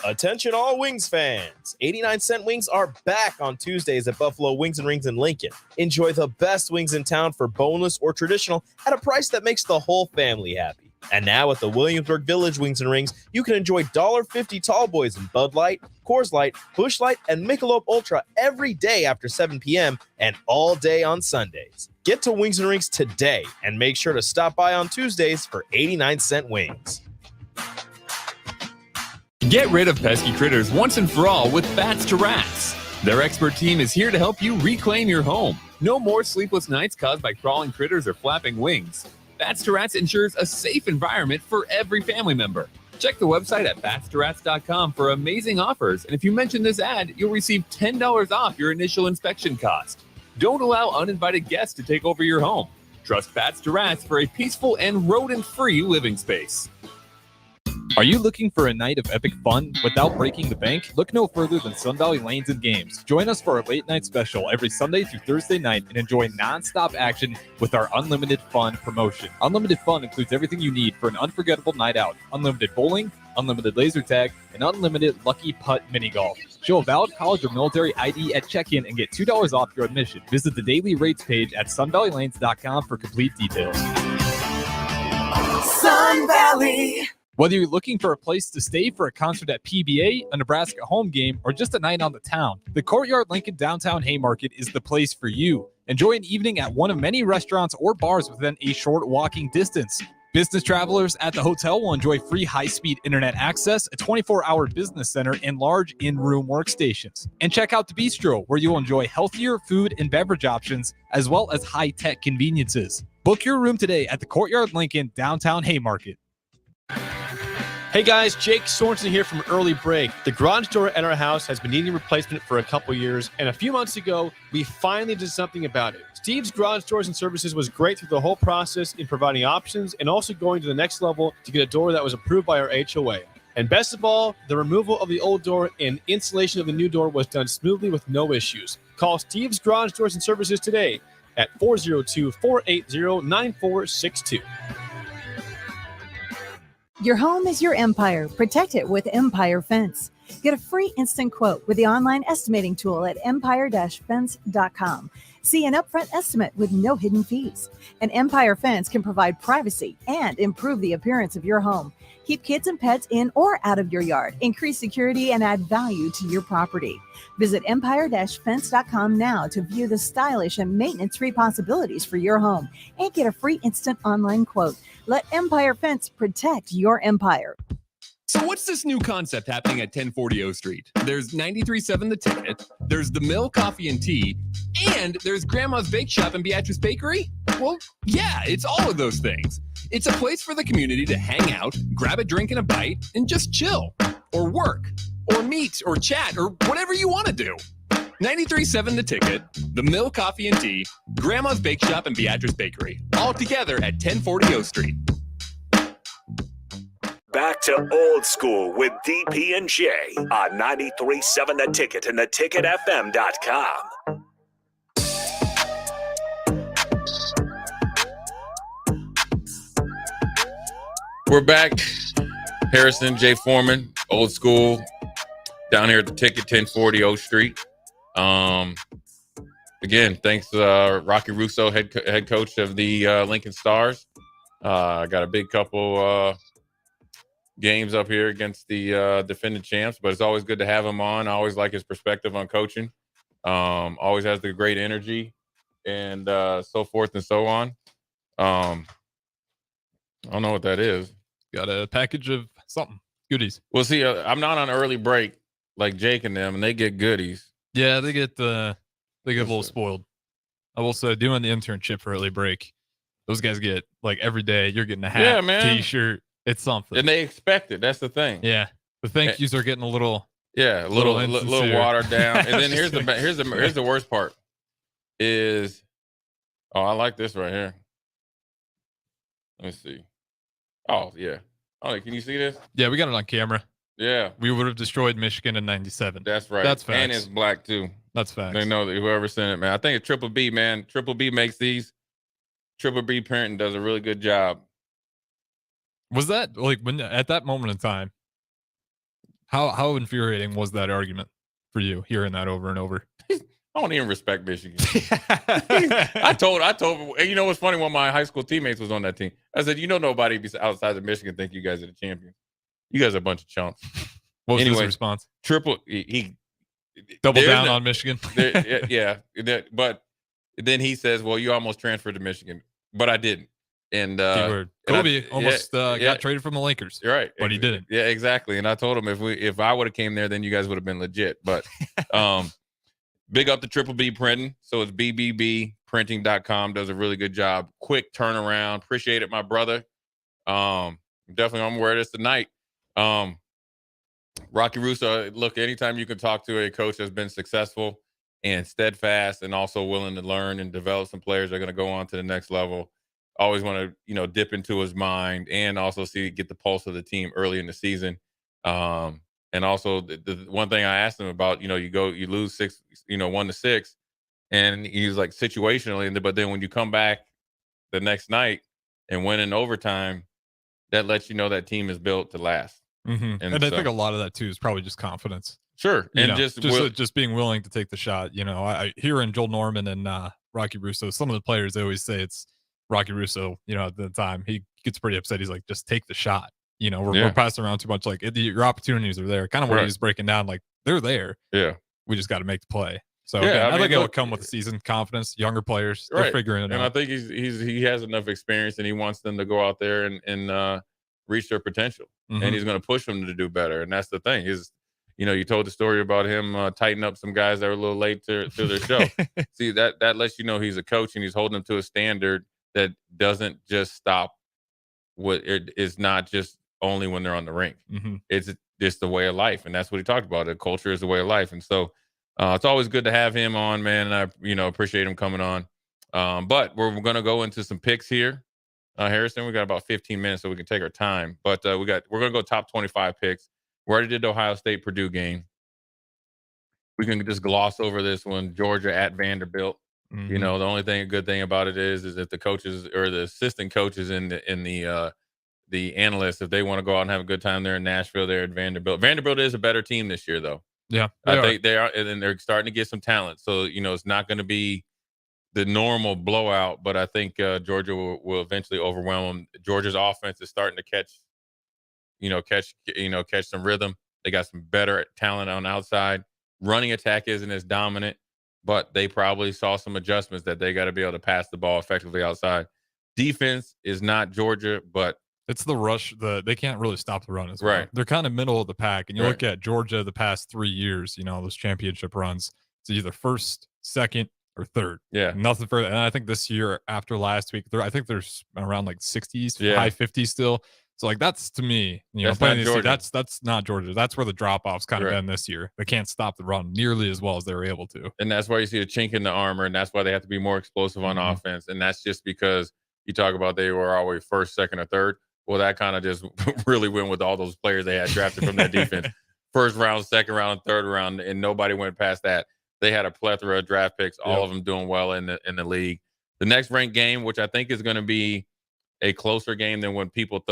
Attention all Wings fans. 89-cent wings are back on Tuesdays at Buffalo Wings and Rings in Lincoln. Enjoy the best wings in town for boneless or traditional at a price that makes the whole family happy. And now at the Williamsburg Village Wings and Rings, you can enjoy $1.50 tall boys in Bud Light, Coors Light, Busch Light, and Michelob Ultra every day after 7 p.m. and all day on Sundays. Get to Wings and Rings today and make sure to stop by on Tuesdays for 89-cent wings. Get rid of pesky critters once and for all with Bats to Rats. Their expert team is here to help you reclaim your home. No more sleepless nights caused by crawling critters or flapping wings. Bats to Rats ensures a safe environment for every family member. Check the website at batstorats.com for amazing offers. And if you mention this ad, you'll receive $10 off your initial inspection cost. Don't allow uninvited guests to take over your home. Trust Bats to Rats for a peaceful and rodent-free living space. Are you looking for a night of epic fun without breaking the bank? Look no further than Sun Valley Lanes and Games. Join us for our late night special every Sunday through Thursday night and enjoy non-stop action with our Unlimited Fun promotion. Unlimited Fun includes everything you need for an unforgettable night out. Unlimited bowling, unlimited laser tag, and unlimited lucky putt mini golf. Show a valid college or military ID at check-in and get $2 off your admission. Visit the daily rates page at sunvalleylanes.com for complete details. Sun Valley. Whether you're looking for a place to stay for a concert at PBA, a Nebraska home game, or just a night on the town, the Courtyard Lincoln Downtown Haymarket is the place for you. Enjoy an evening at one of many restaurants or bars within a short walking distance. Business travelers at the hotel will enjoy free high-speed internet access, a 24-hour business center, and large in-room workstations. And check out the Bistro, where you'll enjoy healthier food and beverage options, as well as high-tech conveniences. Book your room today at the Courtyard Lincoln Downtown Haymarket. Hey guys, Jake Sorensen here from Early Break. The garage door at our house has been needing replacement for a couple years, and a few months ago, we finally did something about it. Steve's Garage Doors and Services was great through the whole process in providing options and also going to the next level to get a door that was approved by our HOA. And best of all, the removal of the old door and installation of the new door was done smoothly with no issues. Call Steve's Garage Doors and Services today at 402-480-9462. Your home is your empire. Protect it with Empire Fence. Get a free instant quote with the online estimating tool at empire-fence.com. See an upfront estimate with no hidden fees. An Empire Fence can provide privacy and improve the appearance of your home. Keep kids and pets in or out of your yard. Increase security and add value to your property. Visit empire-fence.com now to view the stylish and maintenance-free possibilities for your home and get a free instant online quote. Let Empire Fence protect your empire. So what's this new concept happening at 1040 O Street? There's 93.7 The Ticket, there's the Mill Coffee and Tea, and there's Grandma's Bake Shop and Beatrice Bakery? Well, yeah, it's all of those things. It's a place for the community to hang out, grab a drink and a bite, and just chill, or work, or meet, or chat, or whatever you want to do. 93.7 The Ticket, the Mill Coffee and Tea, Grandma's Bake Shop and Beatrice Bakery, all together at 1040 O Street. Back to old school with DP and J on 93.7 The Ticket and theticketfm.com. We're back. Harrison J. Foreman, old school, down here at the Ticket, 1040 O Street. Again, thanks to Rocky Russo, head coach of the Lincoln Stars. I got a big couple games up here against the defending champs, but it's always good to have him on. I always like his perspective on coaching. Always has the great energy and so forth and so on. I don't know what that is. Got a package of something, goodies. Well, see, I'm not on early break like Jake and them, and they get goodies. Yeah, they get a little spoiled. I will say, doing the internship for early break, those guys get like every day. You're getting a hat, T-shirt. It's something, and they expect it. That's the thing. Yeah, the thank yous are getting a little, little watered down. And then here's the worst part is, I like this right here. Let me see. Oh yeah. Oh, can you see this? Yeah, we got it on camera. Yeah, we would have destroyed Michigan in '97. That's right. That's facts. And it's black too. That's facts. They know that whoever sent it, man. I think it's Triple B, man. Triple B makes these. Triple B parenting does a really good job. Was that like when at that moment in time? How infuriating was that argument for you, hearing that over and over? I don't even respect Michigan. I told, you know what's funny? One of my high school teammates was on that team. I said, nobody outside of Michigan think you guys are the champions. You guys are a bunch of chumps. What was his response? He doubled down on Michigan. Yeah. But then he says, well, you almost transferred to Michigan, but I didn't. And Kobe almost got traded from the Lakers. You're right. But he didn't. Yeah, exactly. And I told him if I would have came there, then you guys would have been legit. But Big up to Triple B Printing. So it's bbbprinting.com. Does a really good job. Quick turnaround. Appreciate it, my brother. Definitely I'm wearing this tonight. Rocky Russo, look, anytime you can talk to a coach that's been successful and steadfast and also willing to learn and develop some players that are going to go on to the next level, always want to, dip into his mind and also get the pulse of the team early in the season. And also the one thing I asked him about, you lose 1-6, and he's like situationally, but then when you come back the next night and win in overtime, that lets you know that team is built to last. Mm-hmm. And I think a lot of that too is probably just confidence. Sure. And just being willing to take the shot. I hear in Joel Norman and Rocky Russo, some of the players, they always say it's Rocky Russo, at the time he gets pretty upset. He's like, just take the shot. We're passing around too much. Like your opportunities are there. Kind of what he's breaking down. Like they're there. Yeah. We just got to make the play. So I think it will come with the season. Confidence, younger players, they're figuring it out. And I think he has enough experience, and he wants them to go out there and reach their potential. Mm-hmm. And he's going to push them to do better. And that's the thing is, you told the story about him tightening up some guys that were a little late to their show. See, that lets you know he's a coach and he's holding them to a standard that doesn't just stop. It's not just only when they're on the rink. Mm-hmm. It's just the way of life. And that's what he talked about. The culture is the way of life. And so it's always good to have him on, man. And I, appreciate him coming on. But we're going to go into some picks here. Harrison, we got about 15 minutes so we can take our time. But we're going to go top 25 picks. We already did the Ohio State Purdue game. We can just gloss over this one. Georgia at Vanderbilt. Mm-hmm. The only good thing about it is that the coaches or the assistant coaches in the analysts, if they want to go out and have a good time there in Nashville, they're at Vanderbilt. Vanderbilt is a better team this year, though. Yeah, I think they are, and they're starting to get some talent. So it's not going to be the normal blowout, but I think Georgia will eventually overwhelm them. Georgia's offense is starting to catch some rhythm. They got some better talent on outside. Running attack isn't as dominant, but they probably saw some adjustments that they got to be able to pass the ball effectively outside. Defense is not Georgia, but it's the rush. They can't really stop the run as well. Right. They're kind of middle of the pack. And you look at Georgia the past 3 years, those championship runs, it's either first, second, or third. Yeah. Nothing further. And I think this year after last week, I think there's around like 60s, high 50s still. So like that's to me, that's not Georgia. That's not Georgia. That's where the drop off's kind of been this year. They can't stop the run nearly as well as they were able to. And that's why you see a chink in the armor, and that's why they have to be more explosive on offense. And that's just because you talk about they were always first, second, or third. Well, that kind of just really went with all those players they had drafted from that defense. First round, second round, third round, and nobody went past that. They had a plethora of draft picks, all of them doing well in the league. The next ranked game, which I think is going to be a closer game than when people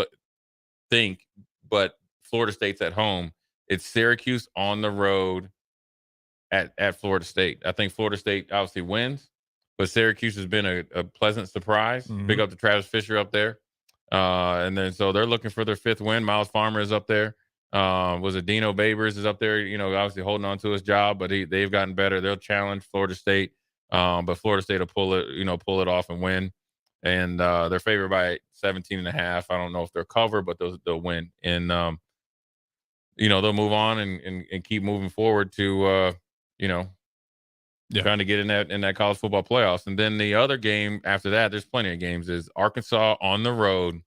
think, but Florida State's at home. It's Syracuse on the road at Florida State. I think Florida State obviously wins, but Syracuse has been a pleasant surprise. Mm-hmm. Big up to Travis Fisher up there. And then so they're looking for their fifth win. Miles Farmer is up there. Was it Dino Babers is up there, obviously holding on to his job, but they've gotten better. They'll challenge Florida State. But Florida State will pull it off and win. And they're favored by 17.5. I don't know if they'll cover, but they'll win. And they'll move on and keep moving forward to trying to get in that college football playoffs. And then the other game after that, there's plenty of games, is Arkansas on the road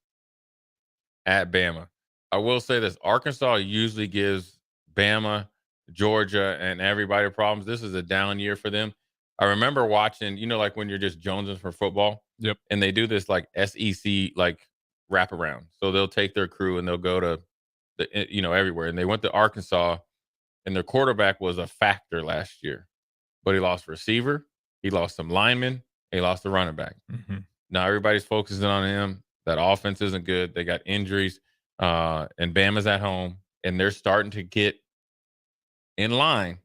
at Bama. I will say this: Arkansas usually gives Bama, Georgia, and everybody problems. This is a down year for them. I remember watching, like when you're just jonesing for football. Yep. And they do this like SEC like wraparound. So they'll take their crew and they'll go to everywhere. And they went to Arkansas, and their quarterback was a factor last year, but he lost receiver, he lost some linemen, he lost the running back. Mm-hmm. Now everybody's focusing on him. That offense isn't good. They got injuries, and Bama's at home, and they're starting to get in line.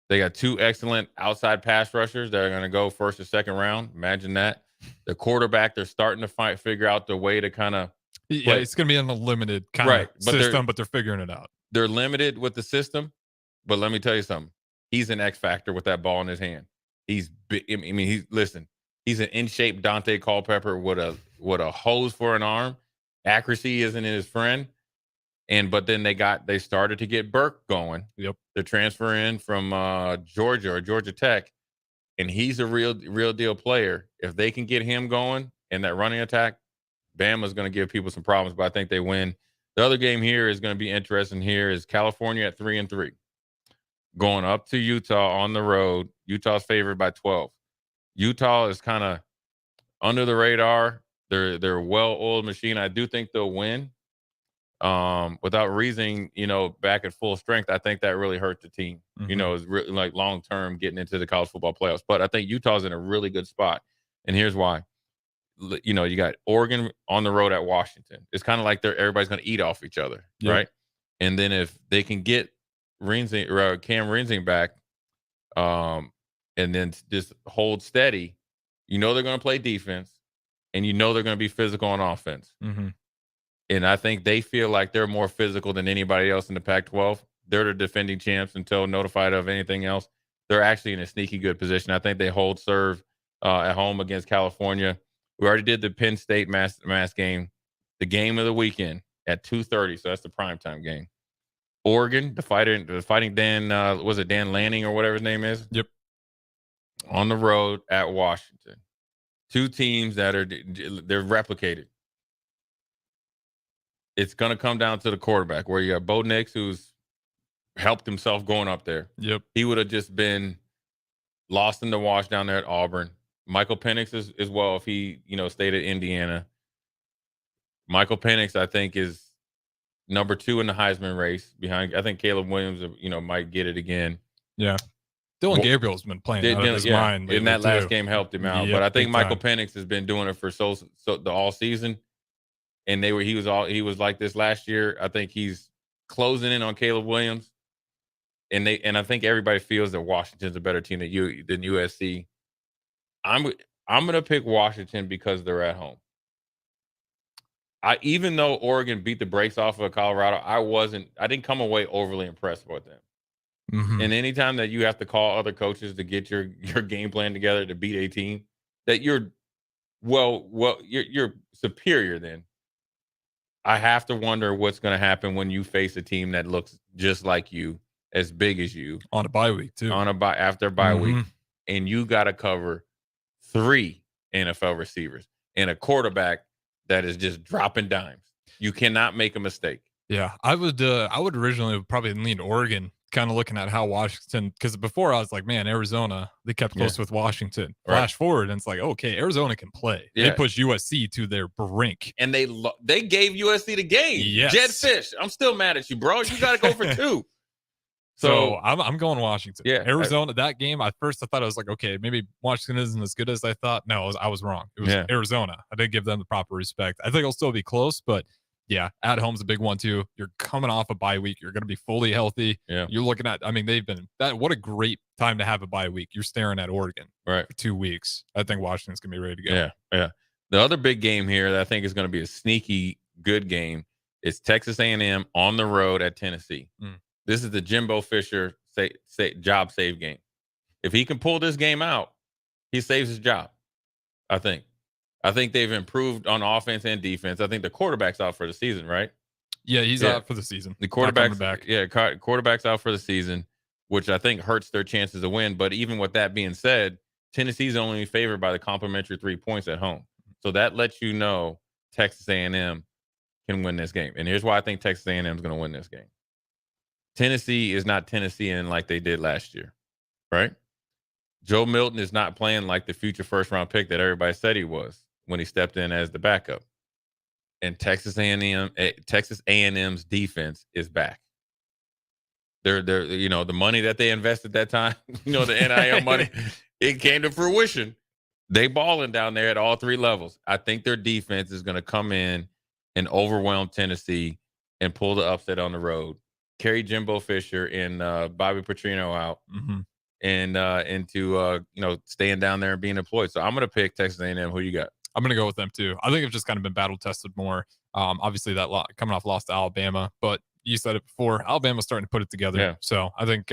They got two excellent outside pass rushers that are going to go first or second round. Imagine that. The quarterback, they're starting to figure out the way to kind of play. It's going to be in a limited kind of system, but they're figuring it out. They're limited with the system, but let me tell you something. He's an X factor with that ball in his hand. He's big. I mean, he's an in-shape Dante Culpepper with a hose for an arm. Accuracy isn't his friend, But then they started to get Burke going. Yep. They're transferring from Georgia or Georgia Tech, and he's a real deal player. If they can get him going in that running attack, Bama's going to give people some problems, but I think they win. The other game here is going to be interesting. Here is California at 3-3, going up to Utah on the road. Utah's favored by 12. Utah is kind of under the radar. They're a well-oiled machine. I do think they'll win. Without Reasoning, back at full strength, I think that really hurt the team. Mm-hmm. Is really like long-term getting into the college football playoffs. But I think Utah's in a really good spot, and here's why. You got Oregon on the road at Washington. It's kind of like everybody's going to eat off each other, right? And then if they can get Cam Rinsing back, and then just hold steady, they're going to play defense, and they're going to be physical on offense. Mm-hmm. And I think they feel like they're more physical than anybody else in the Pac-12. They're the defending champs until notified of anything else. They're actually in a sneaky good position. I think they hold serve at home against California. We already did the Penn State mass game, the game of the weekend at 2:30. So that's the primetime game. Oregon, the fighting Dan, was it Dan Lanning or whatever his name is? Yep. On the road at Washington. Two teams that they're replicated. It's going to come down to the quarterback, where you got Bo Nix, who's helped himself going up there. Yep. He would have just been lost in the wash down there at Auburn. Michael Penix as well, if he, stayed at Indiana. Michael Penix, I think, is number 2 in the Heisman race behind. I think Caleb Williams, might get it again. Yeah. Dylan Gabriel's been playing out of his mind. In that last game helped him out. Yep, but I think Michael Penix has been doing it for so the all season. And he was like this last year. I think he's closing in on Caleb Williams. And I think everybody feels that Washington's a better team than USC. I'm going to pick Washington because they're at home. Even though Oregon beat the brakes off of Colorado, I didn't come away overly impressed with them. Mm-hmm. And anytime that you have to call other coaches to get your game plan together to beat a team that you're superior, then I have to wonder what's going to happen when you face a team that looks just like you, as big as you, on a bye week too. After a bye week, and you got to cover 3 NFL receivers and a quarterback that is just dropping dimes. You cannot make a mistake. Yeah, I would originally probably lean Oregon, kind of looking at how Washington, because before I was like, man, Arizona, they kept close with Washington. Flash forward, and it's like, okay, Arizona can play. Yeah. They pushed USC to their brink. And they gave USC the game. Yes. Jed Fish, I'm still mad at you, bro. You got to go for 2. So I'm going Washington. Yeah, Arizona, that game, I thought I was like, okay, maybe Washington isn't as good as I thought. No, I was wrong. It was Arizona. I didn't give them the proper respect. I think it'll still be close, but yeah, at home's a big one too. You're coming off a bye week. You're going to be fully healthy. Yeah. You're looking at, they've been what a great time to have a bye week. You're staring at Oregon for 2 weeks. I think Washington's going to be ready to go. Yeah. Yeah. The other big game here that I think is going to be a sneaky good game is Texas A&M on the road at Tennessee. This is the Jimbo Fisher job save game. If he can pull this game out, he saves his job. I think they've improved on offense and defense. I think the quarterback's out for the season, right? Yeah, he's out for the season. The quarterback's back. Yeah, quarterback's out for the season, which I think hurts their chances of win. But even with that being said, Tennessee's only favored by the complimentary 3 points at home. So that lets you know Texas A&M can win this game. And here's why I think Texas A&M is going to win this game. Tennessee is not Tennessean like they did last year, right? Joe Milton is not playing like the future first-round pick that everybody said he was when he stepped in as the backup. And Texas A&M's defense is back. They're the money that they invested that time, the NIL money, it came to fruition. They balling down there at all 3 levels. I think their defense is going to come in and overwhelm Tennessee and pull the upset on the road. Carry Jimbo Fisher and Bobby Petrino out, and into staying down there and being employed. So I'm going to pick Texas A&M. Who you got? I'm going to go with them too. I think it's just kind of been battle tested more. Obviously that coming off loss to Alabama, but you said it before, Alabama's starting to put it together. Yeah. So I think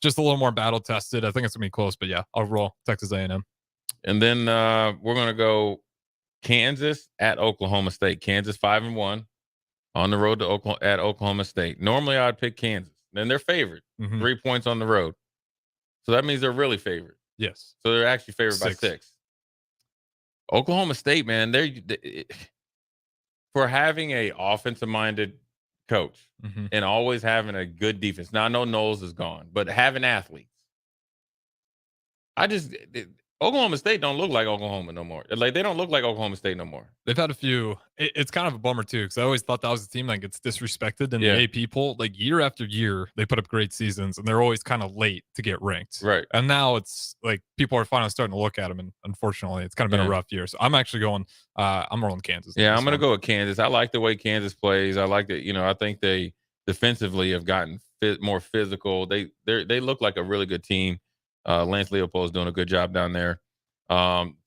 just a little more battle tested. I think it's going to be close, but yeah, I'll roll Texas A&M. And then we're going to go Kansas at Oklahoma State. Kansas 5-1. on the road to at Oklahoma State. Normally, I'd pick Kansas. Then they're favored, 3 points on the road. So that means they're really favored. Yes. So they're actually favored by 6. Oklahoma State, man, they for having a offensive-minded coach and always having a good defense. Now, I know Knowles is gone, but having athletes. Oklahoma State don't look like Oklahoma no more. Like, they don't look like Oklahoma State no more. They've had a few. It's kind of a bummer too, because I always thought that was a team that gets disrespected in the AP poll. Like, year after year, they put up great seasons, and they're always kind of late to get ranked. Right. And now it's like people are finally starting to look at them, and unfortunately, it's kind of been a rough year. So I'm actually going. I'm rolling Kansas. Yeah, I'm going to go with Kansas. I like the way Kansas plays. I like that. I think they defensively have gotten more physical. They look like a really good team. Lance Leopold is doing a good job down there.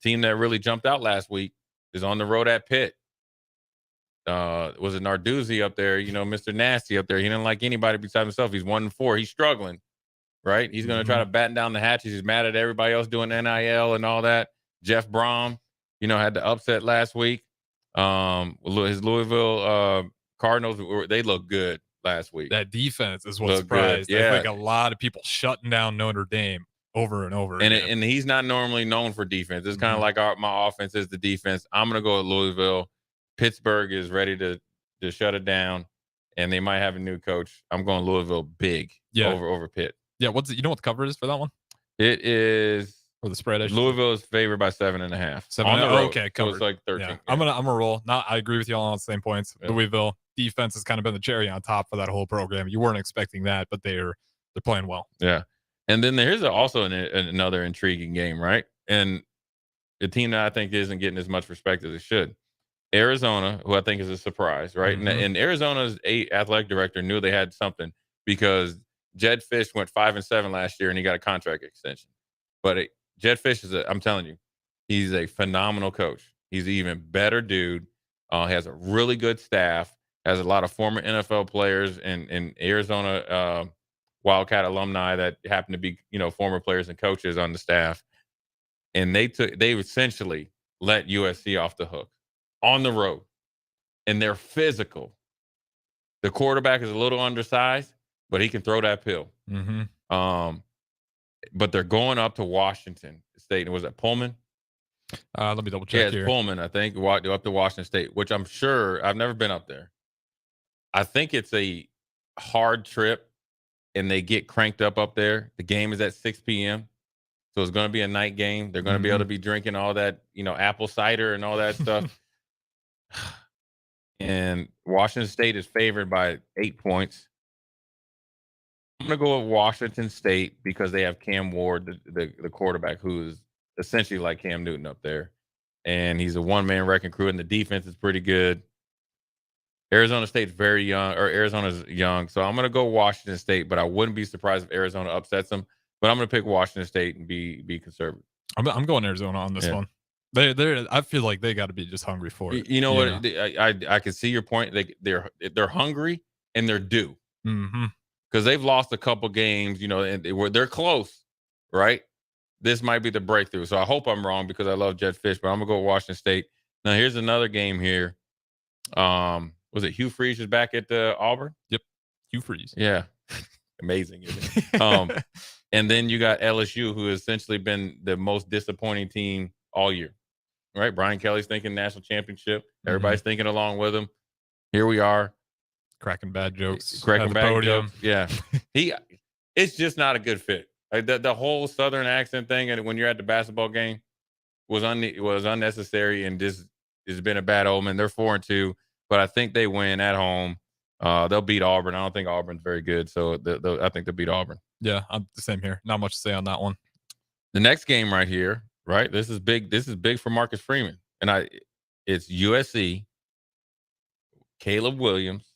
Team that really jumped out last week is on the road at Pitt. Was it Narduzzi up there? Mr. Nasty up there. He didn't like anybody besides himself. He's 1-4. He's struggling, right? He's going to try to batten down the hatches. He's mad at everybody else doing NIL and all that. Jeff Brom, had the upset last week. His Louisville Cardinals, they look good last week. That defense is what surprised. Yeah. I think a lot of people shutting down Notre Dame over and over and again. And he's not normally known for defense. It's kind of like my offense is the defense. I'm going to go with Louisville. Pittsburgh is ready to shut it down, and they might have a new coach. I'm going Louisville big over Pitt. Yeah, what the cover is for that one? It is for the spread. Louisville is favored by 7.5. 7 on the road. Okay, covered. So it's like 13. Yeah. I'm gonna roll. I agree with you all on the same points. Yeah. Louisville defense has kind of been the cherry on top for that whole program. You weren't expecting that, but they're playing well. Yeah. And then there's also another intriguing game, right? And a team that I think isn't getting as much respect as it should. Arizona, who I think is a surprise, right? And Arizona's athletic director knew they had something because Jed Fish went 5-7 last year and he got a contract extension. But Jed Fish I'm telling you, he's a phenomenal coach. He's an even better dude. Has a really good staff. Has a lot of former NFL players and Arizona Wildcat alumni that happen to be, former players and coaches on the staff. And they essentially let USC off the hook on the road. And they're physical. The quarterback is a little undersized, but he can throw that pill. But they're going up to Washington State. Was it Pullman? Let me double check here. It's Pullman, I think, up to Washington State, which I'm sure I've never been up there. I think it's a hard trip. And they get cranked up there. The game is at 6 p.m. So it's going to be a night game. They're going to be able to be drinking all that, apple cider and all that stuff. And Washington State is favored by 8 points. I'm going to go with Washington State because they have Cam Ward, the quarterback, who is essentially like Cam Newton up there. And he's a one-man wrecking crew, and the defense is pretty good. Arizona State's very young, or Arizona's young, so I'm going to go Washington State, but I wouldn't be surprised if Arizona upsets them. But I'm going to pick Washington State and be conservative. I'm going Arizona on this one. I feel like they got to be just hungry for it. You know what? I can see your point. They're hungry and they're due because they've lost a couple games. And they're close, right? This might be the breakthrough. So I hope I'm wrong because I love Jed Fish, but I'm gonna go with Washington State. Now here's another game here. Was it Hugh Freeze is back at Auburn? Yep, Hugh Freeze. Yeah, amazing, isn't it? And then you got LSU, who has essentially been the most disappointing team all year. Right? Brian Kelly's thinking national championship. Everybody's thinking along with him. Here we are, cracking bad jokes, cracking bad jokes. Yeah, it's just not a good fit. Like the whole Southern accent thing, and when you're at the basketball game, was unnecessary, and just has been a bad omen. They're 4-2. But I think they win at home. They'll beat Auburn. I don't think Auburn's very good, so I think they'll beat Auburn. Yeah, I'm the same here. Not much to say on that one. The next game right here, right? This is big. This is big for Marcus Freeman, and it's USC. Caleb Williams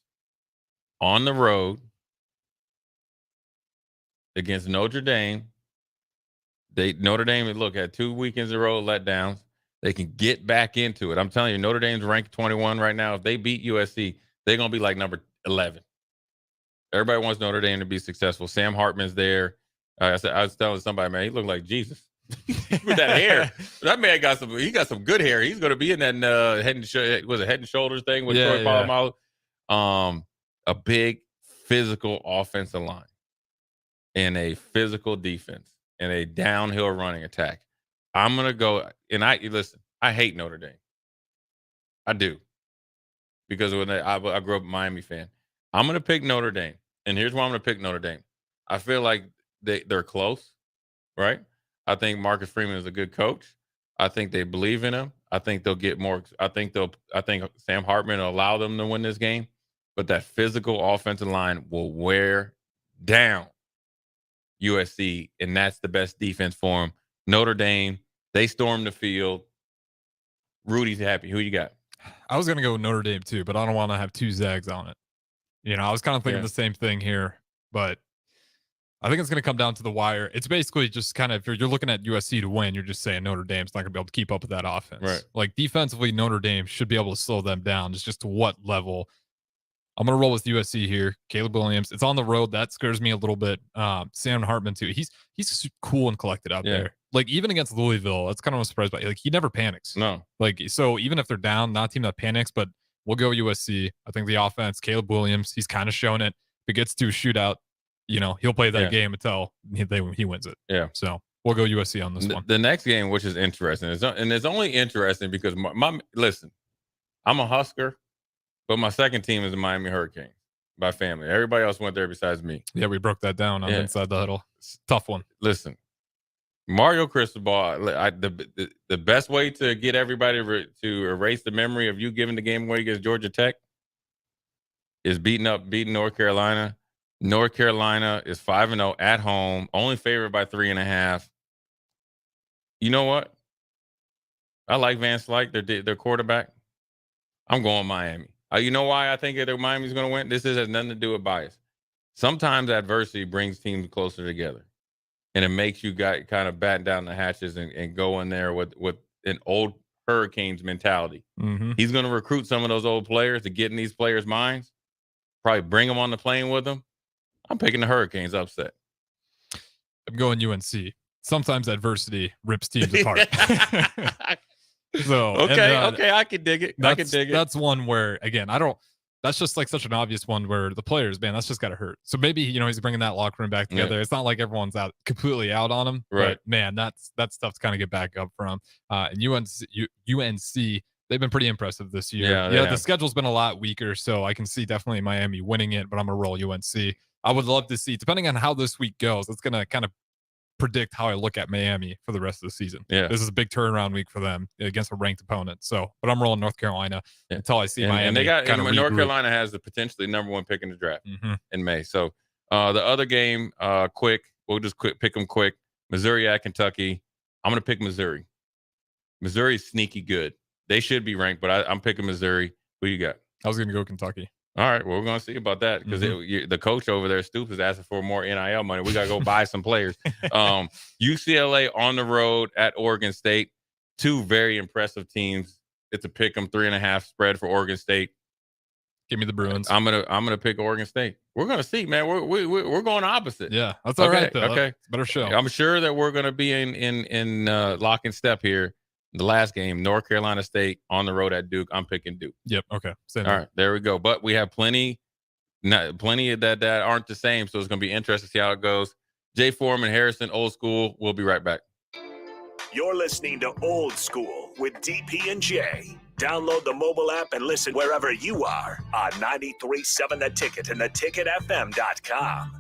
on the road against Notre Dame. Notre Dame, look, had 2 weekends in a row letdowns. They can get back into it. I'm telling you, Notre Dame's ranked 21 right now. If they beat USC, they're going to be like number 11. Everybody wants Notre Dame to be successful. Sam Hartman's there. I was telling somebody, man, he looked like Jesus with that hair. That man got some good hair. He's going to be in that Head and Shoulders thing with Troy Polamalu. a big physical offensive line and a physical defense and a downhill running attack. I'm going to go, and I hate Notre Dame. I do. Because I grew up a Miami fan. I'm going to pick Notre Dame. And here's why I'm going to pick Notre Dame. I feel like they're close, right? I think Marcus Freeman is a good coach. I think they believe in him. I think they'll get more. I think Sam Hartman will allow them to win this game. But that physical offensive line will wear down USC, and that's the best defense for them. Notre Dame, they storm the field. Rudy's happy. Who you got? I was going to go with Notre Dame too, but I don't want to have two Zags on it. I was kind of thinking the same thing here, but I think it's going to come down to the wire. It's basically just kind of, if you're looking at USC to win, you're just saying Notre Dame's not going to be able to keep up with that offense. Right. Like Defensively, Notre Dame should be able to slow them down. It's just to what level. I'm going to roll with USC here. Caleb Williams. It's on the road. That scares me a little bit. Sam Hartman too. He's cool and collected out there. Like even against Louisville, that's kind of what I'm surprised by. Like he never panics. No. Like so, even if they're down, not a team that panics. But we'll go USC. I think the offense. Caleb Williams. He's kind of shown it. If it gets to a shootout, he'll play that game until he wins it. Yeah. So we'll go USC on this one. The next game, which is interesting, and it's only interesting because listen, I'm a Husker. But my second team is the Miami Hurricanes by family. Everybody else went there besides me. Yeah, we broke that down on Inside the Huddle. Tough one. Listen, Mario Cristobal, the best way to get everybody to erase the memory of you giving the game away against Georgia Tech is beating North Carolina. North Carolina is 5-0 at home, only favored by 3.5. You know what? I like Van Slyke, their quarterback. I'm going Miami. You know why I think that Miami's going to win? This has nothing to do with bias. Sometimes adversity brings teams closer together, and it makes you kind of batten down the hatches and go in there with an old Hurricanes mentality. Mm-hmm. He's going to recruit some of those old players to get in these players' minds, probably bring them on the plane with them. I'm picking the Hurricanes upset. I'm going UNC. Sometimes adversity rips teams apart. So okay, I can dig it. That's one where again, that's just like such an obvious one where the players, man, that's just got to hurt. So maybe he's bringing that locker room back together. Yeah. It's not like everyone's completely out on him, right? But man, that's tough to kind of get back up from. And UNC, they've been pretty impressive this year. Yeah, the schedule's been a lot weaker, so I can see definitely Miami winning it, but I'm gonna roll UNC. I would love to see, depending on how this week goes, it's gonna kind of predict how I look at Miami for the rest of the season. Yeah, this is a big turnaround week for them against a ranked opponent. So, but I'm rolling North Carolina until I see Miami. And they got North Carolina has the potentially number one pick in the draft in May. So the other game, we'll just pick them quick. Missouri at Kentucky. I'm gonna pick Missouri. Missouri's sneaky good. They should be ranked, but I'm picking Missouri. Who you got? I was gonna go Kentucky. All right, well, we're going to see about that because the coach over there, Stoops, is asking for more NIL money. We got to go buy some players. UCLA on the road at Oregon State. Two very impressive teams. It's a pick 'em 3.5 spread for Oregon State. Give me the Bruins. I'm gonna pick Oregon State. We're gonna see, man. We're going opposite. Yeah, that's all right though. Okay, better show. I'm sure that we're gonna be in lock and step here. The last game, North Carolina State on the road at Duke. I'm picking Duke. Yep. Okay. All right. There we go. But we have plenty of that aren't the same. So it's going to be interesting to see how it goes. Jay Foreman, Harrison, Old School. We'll be right back. You're listening to Old School with DP and J. Download the mobile app and listen wherever you are on 93.7 The Ticket and theticketfm.com.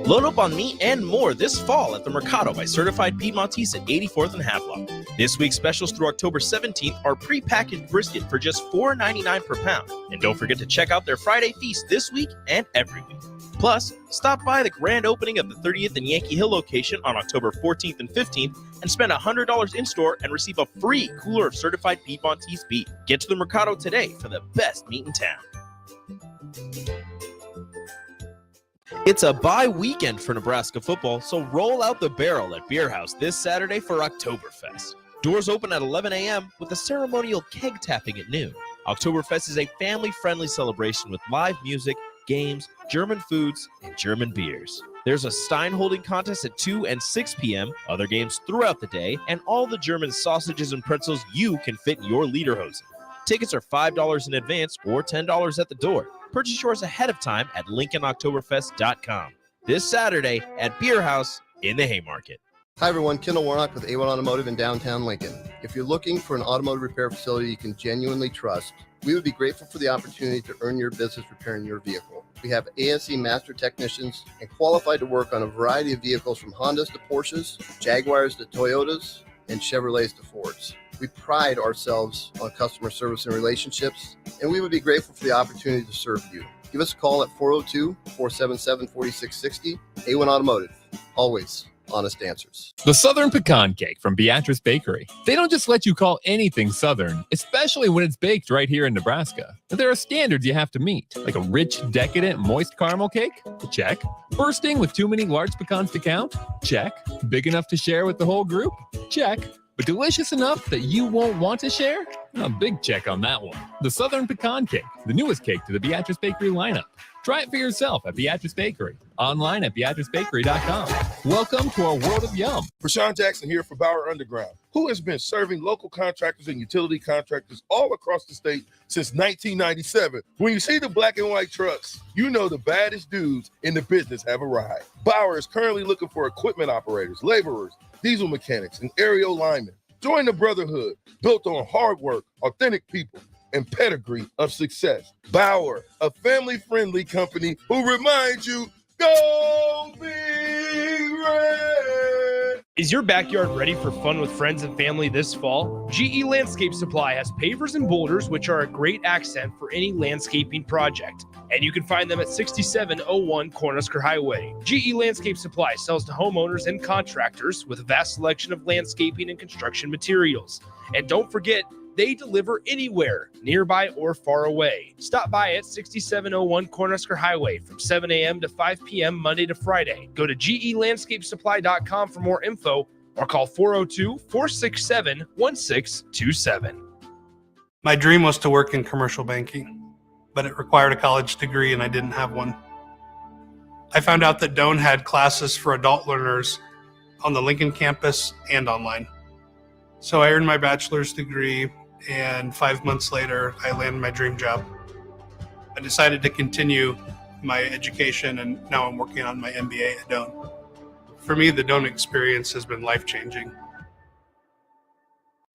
Load up on meat and more this fall at the Mercado by Certified Piedmontese at 84th and Havelock. This week's specials through October 17th are pre-packaged brisket for just $4.99 per pound. And don't forget to check out their Friday feast this week and every week. Plus, stop by the grand opening of the 30th and Yankee Hill location on October 14th and 15th and spend $100 in-store and receive a free cooler of Certified Piedmontese beef. Get to the Mercado today for the best meat in town. It's a bye weekend for Nebraska football, so roll out the barrel at Beer House this Saturday for Oktoberfest. Doors open at 11 a.m. with a ceremonial keg tapping at noon. Oktoberfest is a family-friendly celebration with live music, games, German foods, and German beers. There's a Stein holding contest at 2 and 6 p.m., other games throughout the day, and all the German sausages and pretzels you can fit in your lederhosen. Tickets are $5 in advance or $10 at the door. Purchase yours ahead of time at LincolnOktoberfest.com. This Saturday at Beer House in the Haymarket. Hi everyone, Kendall Warnock with A1 Automotive in downtown Lincoln. If you're looking for an automotive repair facility you can genuinely trust, we would be grateful for the opportunity to earn your business repairing your vehicle. We have ASE master technicians and qualified to work on a variety of vehicles from Hondas to Porsches, Jaguars to Toyotas, and Chevrolets to Fords. We pride ourselves on customer service and relationships, and we would be grateful for the opportunity to serve you. Give us a call at 402-477-4660. A1 Automotive, always honest answers. The Southern Pecan Cake from Beatrice Bakery. They don't just let you call anything Southern, especially when it's baked right here in Nebraska. There are standards you have to meet, like a rich, decadent, moist caramel cake? Check. Bursting with too many large pecans to count? Check. Big enough to share with the whole group? Check. But delicious enough that you won't want to share? A big check on that one. The Southern Pecan Cake, the newest cake to the Beatrice Bakery lineup. Try it for yourself at Beatrice Bakery. Online at BeatriceBakery.com. Welcome to our world of yum. Rashawn Jackson here for Bauer Underground, who has been serving local contractors and utility contractors all across the state since 1997. When you see the black and white trucks, you know the baddest dudes in the business have arrived. Bauer is currently looking for equipment operators, laborers, diesel mechanics, and aerial linemen. Join the brotherhood built on hard work, authentic people, and pedigree of success. Bauer, a family-friendly company who reminds you, go Big Red! Is your backyard ready for fun with friends and family this fall? GE Landscape Supply has pavers and boulders, which are a great accent for any landscaping project. And you can find them at 6701 Cornhusker Highway. GE Landscape Supply sells to homeowners and contractors with a vast selection of landscaping and construction materials. And don't forget, they deliver anywhere, nearby or far away. Stop by at 6701 Cornhusker Highway from 7 a.m. to 5 p.m. Monday to Friday. Go to GELandscapesupply.com for more info or call 402-467-1627. My dream was to work in commercial banking, but it required a college degree and I didn't have one. I found out that Doane had classes for adult learners on the Lincoln campus and online. So I earned my bachelor's degree, and 5 months later, I landed my dream job. I decided to continue my education, and now I'm working on my MBA at Doane. For me, the Doane experience has been life-changing.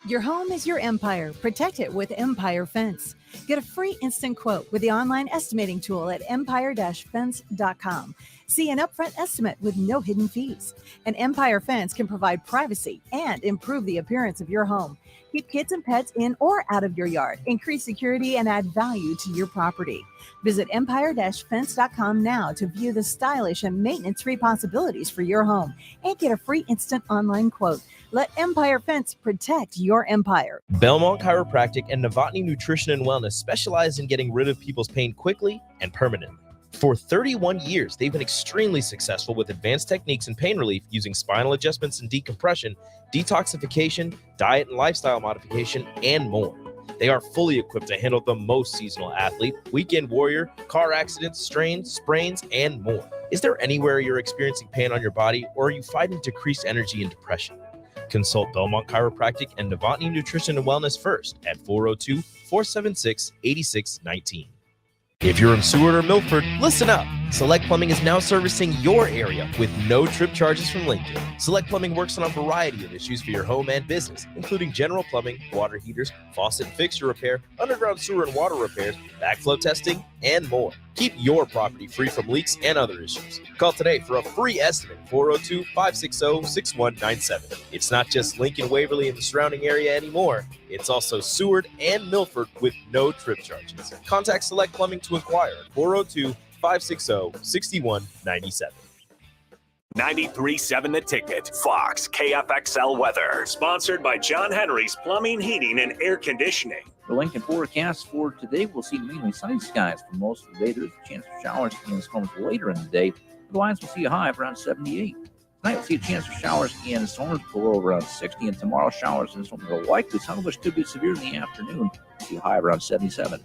Your home is your empire. Protect it with Empire Fence. Get a free instant quote with the online estimating tool at empire-fence.com. See an upfront estimate with no hidden fees. An Empire Fence can provide privacy and improve the appearance of your home. Keep kids and pets in or out of your yard. Increase security and add value to your property. Visit empire-fence.com now to view the stylish and maintenance-free possibilities for your home and get a free instant online quote. Let Empire Fence protect your empire. Belmont Chiropractic and Novotny Nutrition and Wellness specialize in getting rid of people's pain quickly and permanently. For 31 years, they've been extremely successful with advanced techniques and pain relief using spinal adjustments and decompression, detoxification, diet and lifestyle modification, and more. They are fully equipped to handle the most seasonal athlete, weekend warrior, car accidents, strains, sprains, and more. Is there anywhere you're experiencing pain on your body, or are you fighting decreased energy and depression? Consult Belmont Chiropractic and Novotny Nutrition and Wellness first at 402-476-8619. If you're in Seward or Milford, listen up. Select Plumbing is now servicing your area with no trip charges from Lincoln. Select Plumbing works on a variety of issues for your home and business, including general plumbing, water heaters, faucet and fixture repair, underground sewer and water repairs, backflow testing, and more. Keep your property free from leaks and other issues. Call today for a free estimate, 402-560-6197. It's not just Lincoln, Waverly, and the surrounding area anymore. It's also Seward and Milford with no trip charges. Contact Select Plumbing to inquire at 402-560-6197. 93.7 The Ticket, Fox, KFXL weather. Sponsored by John Henry's Plumbing, Heating, and Air Conditioning. The Lincoln forecast for today, we'll see mainly sunny skies for most of the day. There's a chance for showers and storms later in the day. Otherwise, we'll see a high of around 78. Tonight, we'll see a chance for showers and storms below around 60. And tomorrow, showers and storms are likely, some of which could be severe in the afternoon. We'll see a high of around 77.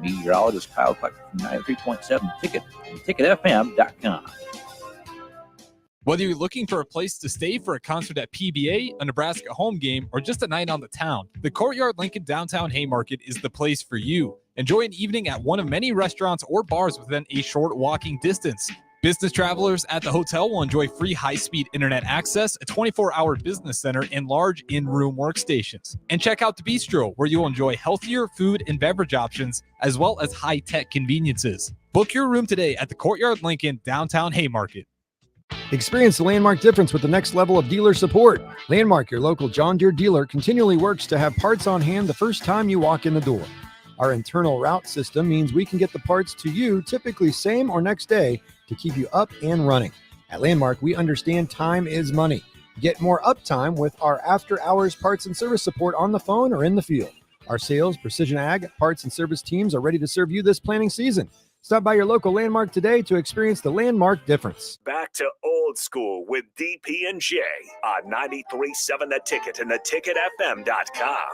Meteorologist Kyle Clark from 93.7 Ticket and TicketFM.com. Whether you're looking for a place to stay for a concert at PBA, a Nebraska home game, or just a night on the town, the Courtyard Lincoln Downtown Haymarket is the place for you. Enjoy an evening at one of many restaurants or bars within a short walking distance. Business travelers at the hotel will enjoy free high-speed internet access, a 24-hour business center, and large in-room workstations. And check out the Bistro, where you'll enjoy healthier food and beverage options, as well as high-tech conveniences. Book your room today at the Courtyard Lincoln Downtown Haymarket. Experience the Landmark difference with the next level of dealer support. Landmark, your local John Deere dealer, continually works to have parts on hand the first time you walk in the door. Our internal route system means we can get the parts to you typically same or next day to keep you up and running. At Landmark, we understand time is money. Get more uptime with our after-hours parts and service support on the phone or in the field. Our sales, precision ag, parts, and service teams are ready to serve you this planning season. Stop by your local Landmark today to experience the Landmark difference. Back to Old School with DP and J on 93.7 The Ticket and theticketfm.com.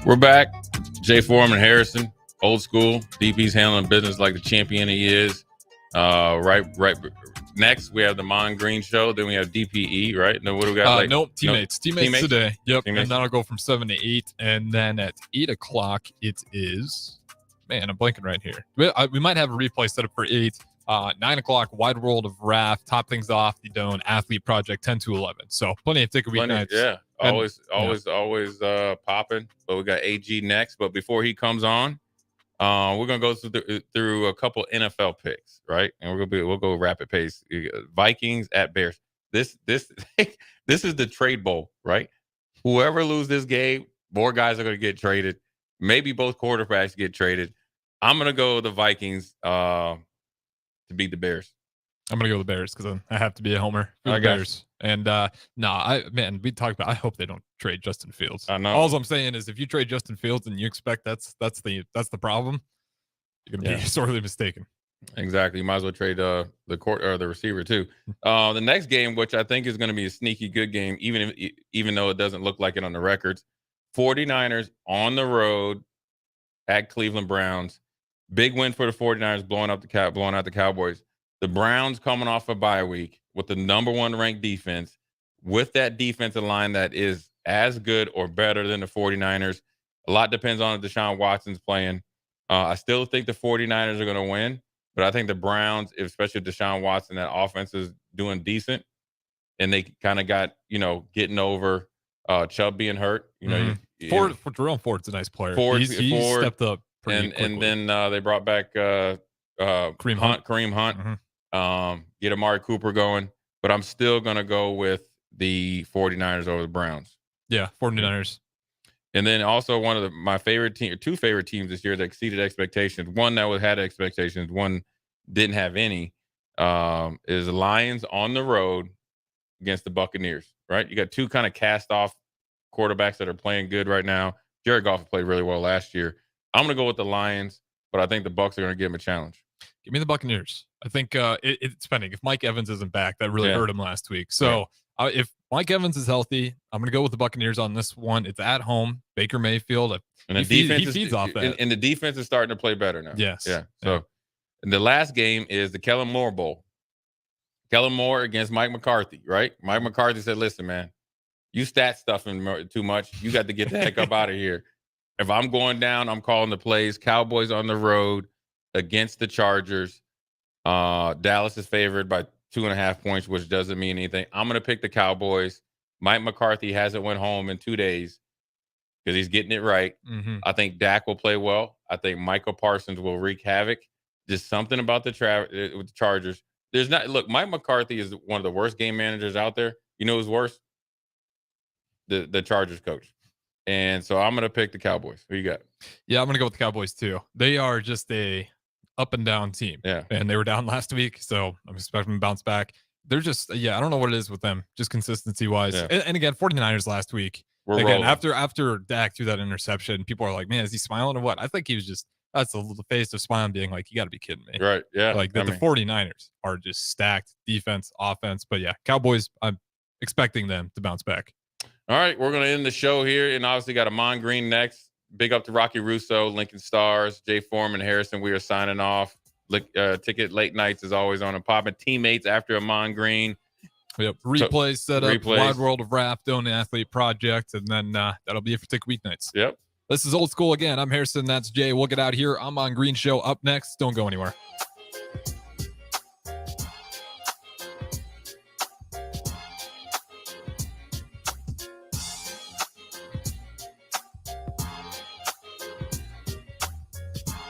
We're back. Jay Foreman Harrison, Old School. DP's handling business like the champion he is. Right. Next, we have the Mon Green Show. Then we have DPE, right? And then what do we got? Nope, teammates today. Yep. Teammates. And that'll go from 7 to 8. And then at 8 o'clock, it is, man, I'm blanking right here. We might have a replay set up for 8. 9 o'clock, Wide World of Wrath. Top things off, the Doan Athlete Project, 10 to 11. So plenty of ticket weeknights. Yeah. Always popping. But we got AG next. But before he comes on, we're gonna go through a couple NFL picks, right? And we'll go rapid pace. Vikings at Bears. This this is the trade bowl, right? Whoever loses this game, more guys are gonna get traded. Maybe both quarterbacks get traded. I'm gonna go the Vikings to beat the Bears. I'm gonna go with the Bears because I have to be a homer for the Bears. And we talked about. I hope they don't trade Justin Fields. I know. All I'm saying is, if you trade Justin Fields and you expect that's the problem, you're gonna be sorely mistaken. Exactly. You might as well trade the receiver too. The next game, which I think is going to be a sneaky good game, even though it doesn't look like it on the records. 49ers on the road at Cleveland Browns. Big win for the 49ers, blowing out the Cowboys. The Browns coming off a bye week with the number 1 ranked defense, with that defensive line that is as good or better than the 49ers. A lot depends on if Deshaun Watson's playing. I still think the 49ers are going to win, but I think the Browns, especially Deshaun Watson, that offense is doing decent, and they kind of got, getting over Chubb being hurt. Jerome Ford's a nice player. Ford stepped up pretty quickly. And then they brought back Kareem Hunt. Mm-hmm. Get Amari Cooper going, but I'm still going to go with the 49ers over the Browns. Yeah, 49ers. And then also one of my favorite team, or 2 favorite teams this year that exceeded expectations. One that had expectations, one didn't have any. Is the Lions on the road against the Buccaneers, right? You got 2 kind of cast off quarterbacks that are playing good right now. Jared Goff played really well last year. I'm going to go with the Lions, but I think the Bucs are going to give him a challenge. Give me the Buccaneers. I think it's depending. If Mike Evans isn't back, that really hurt him last week. So if Mike Evans is healthy, I'm going to go with the Buccaneers on this one. It's at home. Baker Mayfield. And he feeds off that. And the defense is starting to play better now. Yes. Yeah. So and the last game is the Kellen Moore Bowl. Kellen Moore against Mike McCarthy, right? Mike McCarthy said, listen, man, you stat stuffing too much. You got to get the heck up out of here. If I'm going down, I'm calling the plays. Cowboys on the road against the Chargers. Dallas is favored by 2.5 points, which doesn't mean anything. I'm going to pick the Cowboys. Mike McCarthy hasn't went home in 2 days because he's getting it right. Mm-hmm. I think Dak will play well. I think Michael Parsons will wreak havoc. Just something about with the Chargers. Mike McCarthy is one of the worst game managers out there. You know who's worse? The Chargers coach. And so I'm going to pick the Cowboys. Who you got? Yeah, I'm going to go with the Cowboys too. They are just a up and down team. Yeah. And they were down last week, so I'm expecting them to bounce back. They're just, I don't know what it is with them, just consistency wise. Yeah. And again, 49ers last week. Again, after Dak threw that interception, people are like, man, is he smiling or what? I think he was just, that's the face of smiling, being like, you got to be kidding me. Right. Yeah. Like the 49ers are just stacked defense, offense. But yeah, Cowboys, I'm expecting them to bounce back. All right. We're going to end the show here. And obviously got Amon Green next. Big up to Rocky Russo, Lincoln Stars, Jay Foreman, Harrison. We are signing off. Ticket late nights is always on and popping. Teammates after Amon Green. Yep. Replays set up. Replays. Wide World of Rap, Don't Athlete Project, and then that'll be it for Tick Weeknights. Yep. This is Old School again. I'm Harrison. That's Jay. We'll get out here. I'm on Green Show up next. Don't go anywhere.